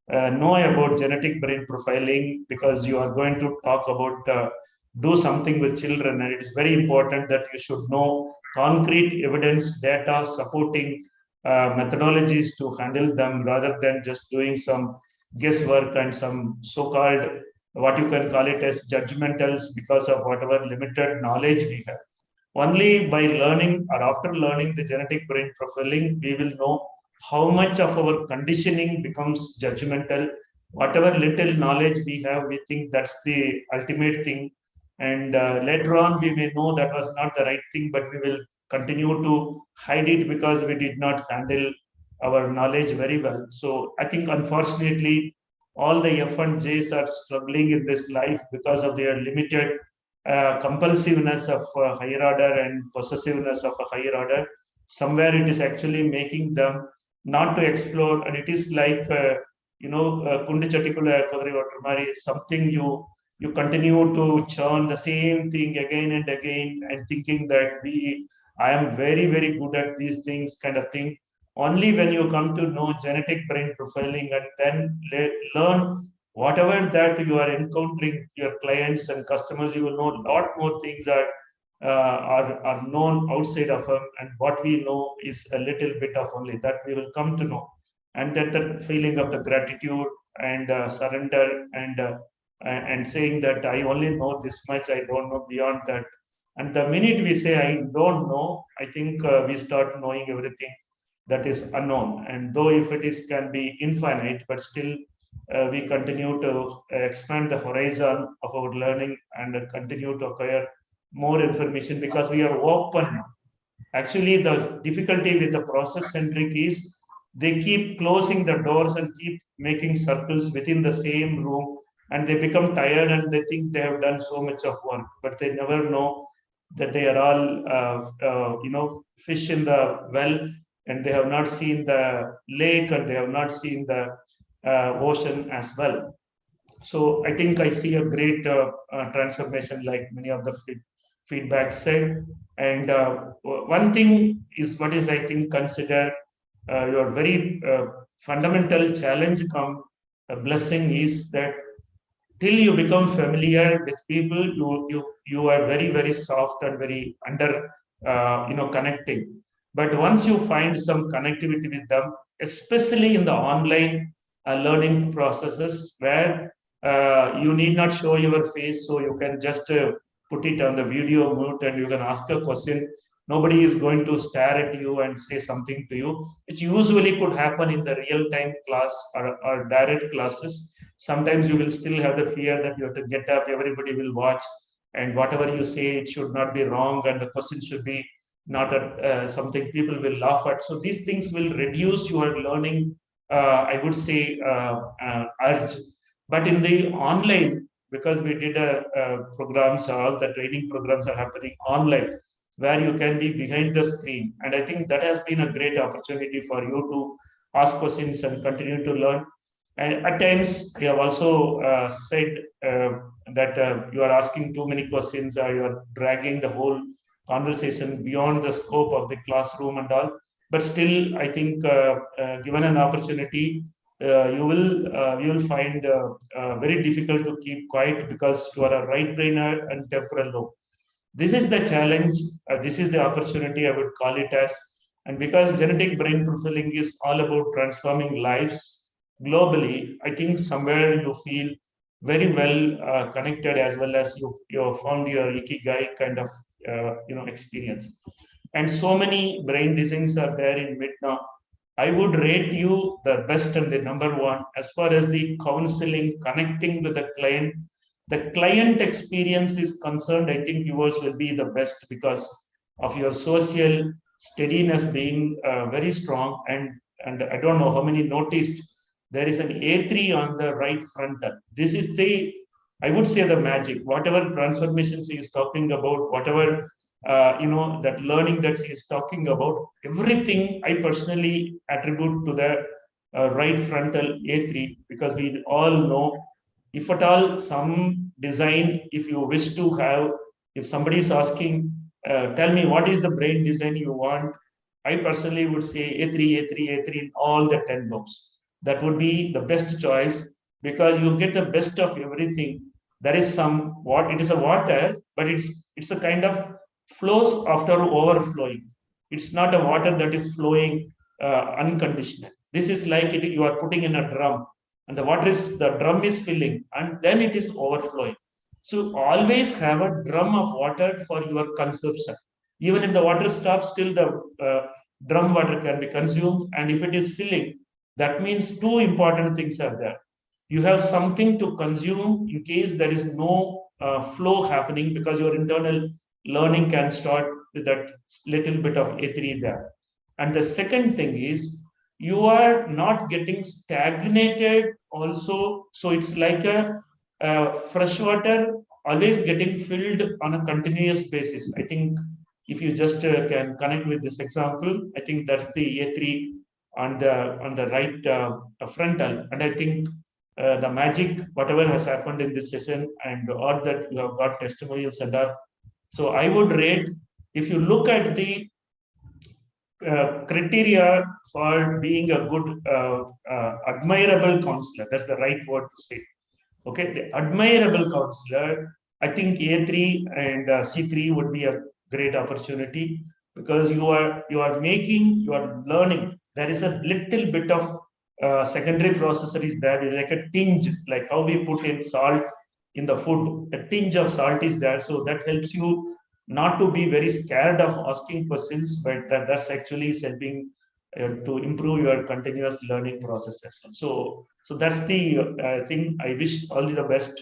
know about genetic brain profiling, because you are going to talk about do something with children, and it is very important that you should know concrete evidence data supporting methodologies to handle them rather than just doing some guesswork and some so-called what you can call it as judgmentals because of whatever limited knowledge we have. Only by learning or after learning the genetic brain profiling, we will know how much of our conditioning becomes judgmental. Whatever little knowledge we have, we think that's the ultimate thing. And later on, we may know that was not the right thing, but we will continue to hide it because we did not handle our knowledge very well. So I think, unfortunately, all the F and Js are struggling in this life because of their limited compulsiveness of a higher order and possessiveness of a higher order. Somewhere it is actually making them not to explore, and it is like kundi chatikula kodari water mari, something you continue to churn the same thing again and again and thinking that I am very very good at these things kind of thing. Only when you come to know genetic brain profiling and then learn whatever that you are encountering your clients and customers, you will know a lot more things are known outside of them, and what we know is a little bit of only that we will come to know. And that the feeling of the gratitude and surrender and saying that I only know this much, I don't know beyond that. And the minute we say I don't know, I think we start knowing everything that is unknown. And though if it is can be infinite, but still we continue to expand the horizon of our learning and continue to acquire more information because we are open. Actually, the difficulty with the process centric is they keep closing the doors and keep making circles within the same room, and they become tired and they think they have done so much of work, but they never know that they are all fish in the well, and they have not seen the lake, and they have not seen the ocean as well. So I think I see a great transformation, like many of the feedback said. And one thing is what is, I think, considered your very fundamental challenge come blessing is that till you become familiar with people, you are very soft and very under connecting. But once you find some connectivity with them, especially in the online learning processes where you need not show your face, so you can just put it on the video mute and you can ask a question. Nobody is going to stare at you and say something to you, which usually could happen in the real time class or direct classes. Sometimes you will still have the fear that you have to get up, everybody will watch, and whatever you say, it should not be wrong, and the question should be not something people will laugh at. So these things will reduce your learning, I would say, urge. But in the online, because we did programs, all the training programs are happening online, where you can be behind the screen. And I think that has been a great opportunity for you to ask questions and continue to learn. And at times, we have also said that you are asking too many questions, or you are dragging the whole conversation beyond the scope of the classroom and all. But still, I think given an opportunity, you will find very difficult to keep quiet because you are a right brainer and temporal lobe. This is the challenge. This is the opportunity, I would call it as. And because genetic brain profiling is all about transforming lives globally, I think somewhere you feel very well connected, as well as you found your ikigai kind of experience. And so many brain designs are there in MiDNA. I would rate you the best and the number one as far as the counseling, connecting with the client experience is concerned. I think yours will be the best because of your social steadiness being very strong. And I don't know how many noticed there is an A3 on the right frontal. This is the, I would say, the magic. Whatever transformations he is talking about, whatever that learning that he is talking about, everything I personally attribute to the right frontal A3, because we all know, if at all some design, if you wish to have, if somebody is asking, tell me what is the brain design you want, I personally would say A3, A3, A3 in all the 10 lobes. That would be the best choice, because you get the best of everything. There is some, what it is a water, but it's a kind of flows after overflowing. It's not a water that is flowing unconditional. This is like it, you are putting in a drum, and the drum is filling, and then it is overflowing. So always have a drum of water for your consumption. Even if the water stops, still the drum water can be consumed. And if it is filling, that means two important things are there. You have something to consume in case there is no flow happening, because your internal learning can start with that little bit of A3 there. And the second thing is, you are not getting stagnated also. So it's like a fresh water always getting filled on a continuous basis. I think if you just can connect with this example, I think that's the A3 on the right frontal. And I think the magic, whatever has happened in this session, and all that you have got testimonials and all. So I would rate, if you look at the criteria for being a good, admirable counselor, that's the right word to say. Okay, the admirable counselor, I think A3 and C3 would be a great opportunity, because you are learning. There is a little bit of secondary processor is there, like a tinge, like how we put in salt in the food. A tinge of salt is there, so that helps you not to be very scared of asking questions, but that's actually helping to improve your continuous learning process. So that's the thing. I wish all the best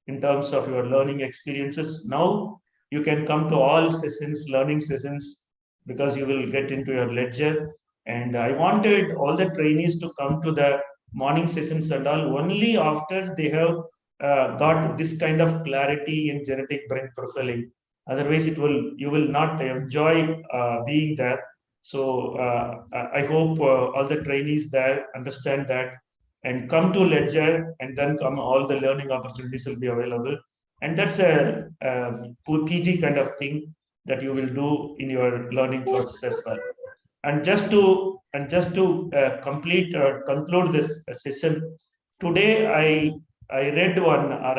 in terms of your learning experiences. Now you can come to all sessions, learning sessions, because you will get into your ledger. And I wanted all the trainees to come to the morning sessions and all only after they have got this kind of clarity in genetic brain profiling. Otherwise, you will not enjoy being there. So I hope all the trainees there understand that and come to ledger, and then come all the learning opportunities will be available. And that's a PG kind of thing that you will do in your learning process as well. And just to complete or conclude this session, today I read one, or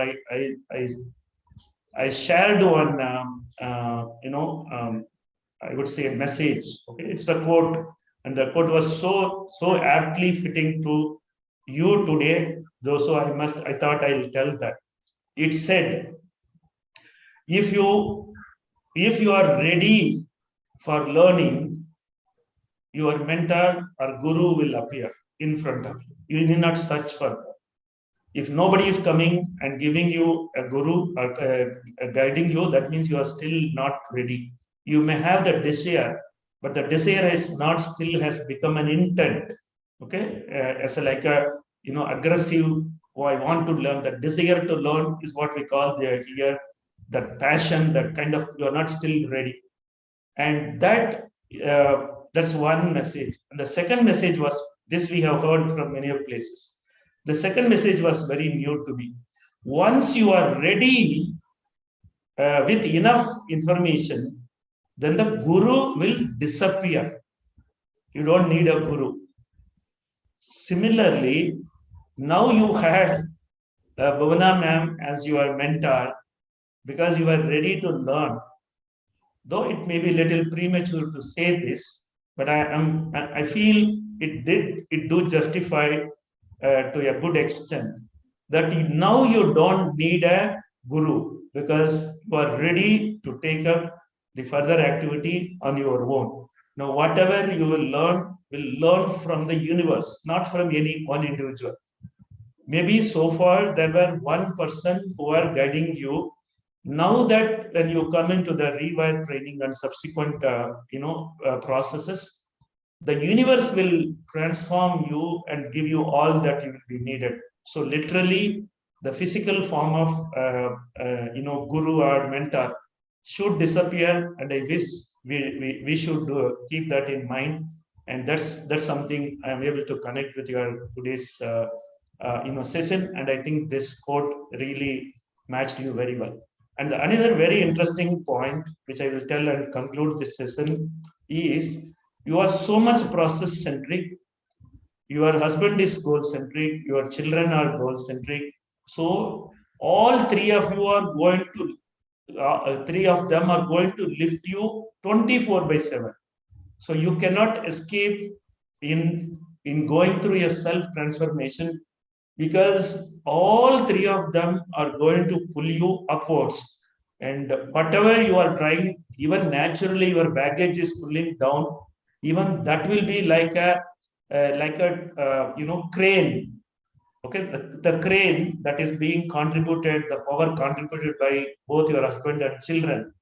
I shared one, I would say a message. Okay, it's a quote, and the quote was so aptly fitting to you today. Though, so I thought I'll tell that. It said, if you are ready for learning, your mentor or guru will appear in front of you. You need not search for that. If nobody is coming and giving you a guru or guiding you, that means you are still not ready. You may have the desire, but the desire is not still has become an intent. Okay, as a like a aggressive. Oh, I want to learn. The desire to learn is what we call here that passion. That kind of, you are not still ready, and that's one message. And the second message was this: we have heard from many of places. The second message was very new to me. Once you are ready with enough information, then the guru will disappear. You don't need a guru. Similarly, now you had Bhavana ma'am as your mentor because you are ready to learn. Though it may be a little premature to say this, but I feel it do justify to a good extent that now you don't need a guru because you are ready to take up the further activity on your own. Now, whatever you will learn from the universe, not from any one individual. Maybe so far there were one person who are guiding you. Now that when you come into the rewire training and subsequent processes, the universe will transform you and give you all that you will be needed. So literally, the physical form of guru or mentor should disappear, and I wish we should keep that in mind. And that's something I am able to connect with your today's session. And I think this quote really matched you very well. And another very interesting point, which I will tell and conclude this session, is you are so much process centric. Your husband is goal centric. Your children are goal centric. So all three of you are going to, three of them are going to lift you 24/7. So you cannot escape in going through a self transformation, because all three of them are going to pull you upwards. And whatever you are trying, even naturally your baggage is pulling down, even that will be like a crane. Okay, the crane that is being contributed, the power contributed by both your husband and children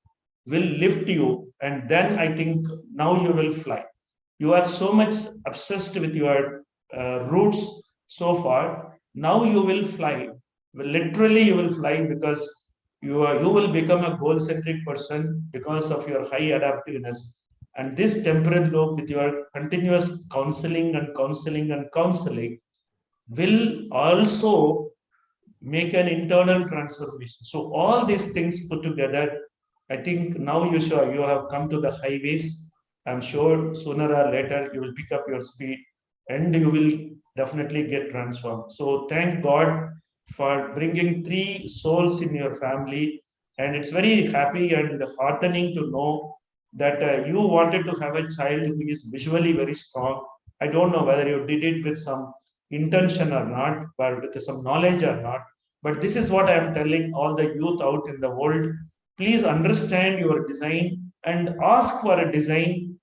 will lift you, and then I think now you will fly. You are so much obsessed with your roots so far. Now you will fly. Well, literally, you will fly, because you will become a goal-centric person because of your high adaptiveness. And this temporal lobe, with your continuous counseling and counseling and counseling, will also make an internal transformation. So all these things put together, I think now you have come to the highways. I'm sure sooner or later you will pick up your speed and you will definitely get transformed. So thank God for bringing three souls in your family. And it's very happy and heartening to know that you wanted to have a child who is visually very strong. I don't know whether you did it with some intention or not, but with some knowledge or not. But this is what I am telling all the youth out in the world. Please understand your design and ask for a design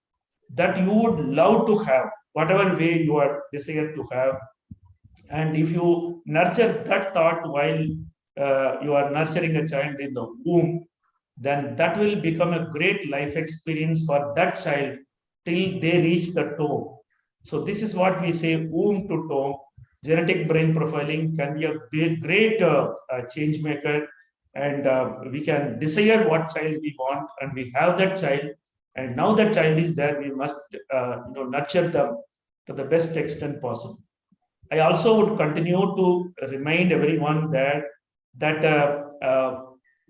that you would love to have, whatever way you are desired to have. And if you nurture that thought while you are nurturing a child in the womb, then that will become a great life experience for that child till they reach the tomb. So this is what we say, womb to tomb. Genetic brain profiling can be a great change maker, and we can desire what child we want, and we have that child. And now that child is there, we must nurture them to the best extent possible. I also would continue to remind everyone that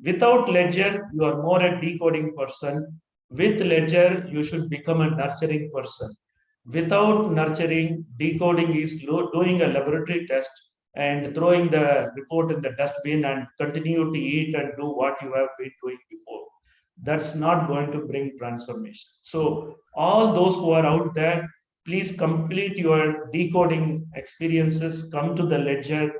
Without ledger, you are more a decoding person. With ledger, you should become a nurturing person. Without nurturing, decoding is doing a laboratory test and throwing the report in the dustbin and continue to eat and do what you have been doing before. That's not going to bring transformation. So all those who are out there, please complete your decoding experiences, come to the ledger,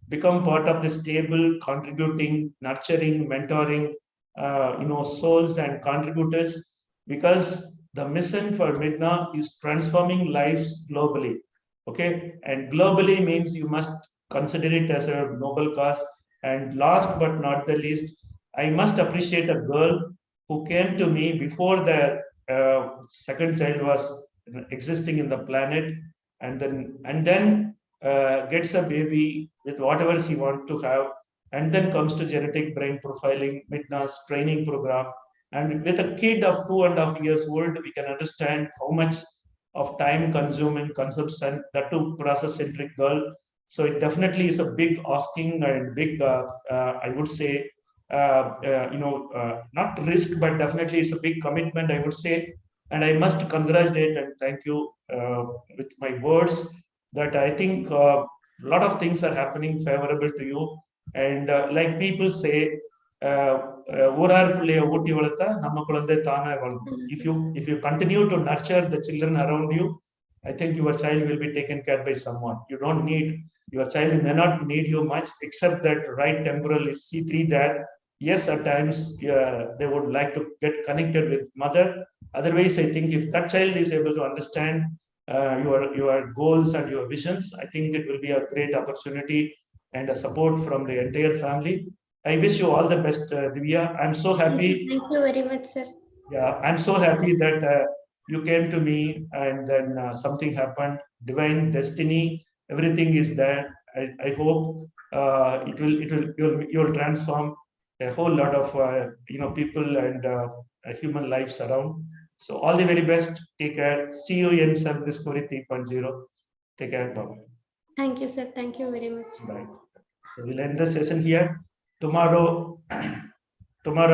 become part of this table, contributing, nurturing, mentoring, souls and contributors, because the mission for MiDNA is transforming lives globally. Okay, and globally means you must consider it as a noble cause. And last but not the least, I must appreciate a girl who came to me before the second child was existing in the planet, and then gets a baby with whatever she wants to have, and then comes to genetic brain profiling, MiDNA's training program. And with a kid of 2.5 years old, we can understand how much of time consuming consumption that to process centric girl. So it definitely is a big asking and big, I would say, not risk, but definitely it's a big commitment, I would say. And I must congratulate and thank you with my words that I think a lot of things are happening favorable to you. And like people say, if you continue to nurture the children around you, I think your child will be taken care by someone. You don't need, your child may not need you much, except that right temporal is C3 there. Yes, at times they would like to get connected with mother. Otherwise, I think if that child is able to understand your goals and your visions, I think it will be a great opportunity and a support from the entire family. I wish you all the best, Divya. I'm so happy. Thank you very much, sir. Yeah, I'm so happy that you came to me and then something happened. Divine destiny, everything is there. I hope you'll transform a whole lot of people and human lives around. So all the very best. Take care. See you in Self Discovery 3.0. Take care. Bye. Thank you, sir. Thank you very much. Bye. So we'll end the session here. Tomorrow, tomorrow.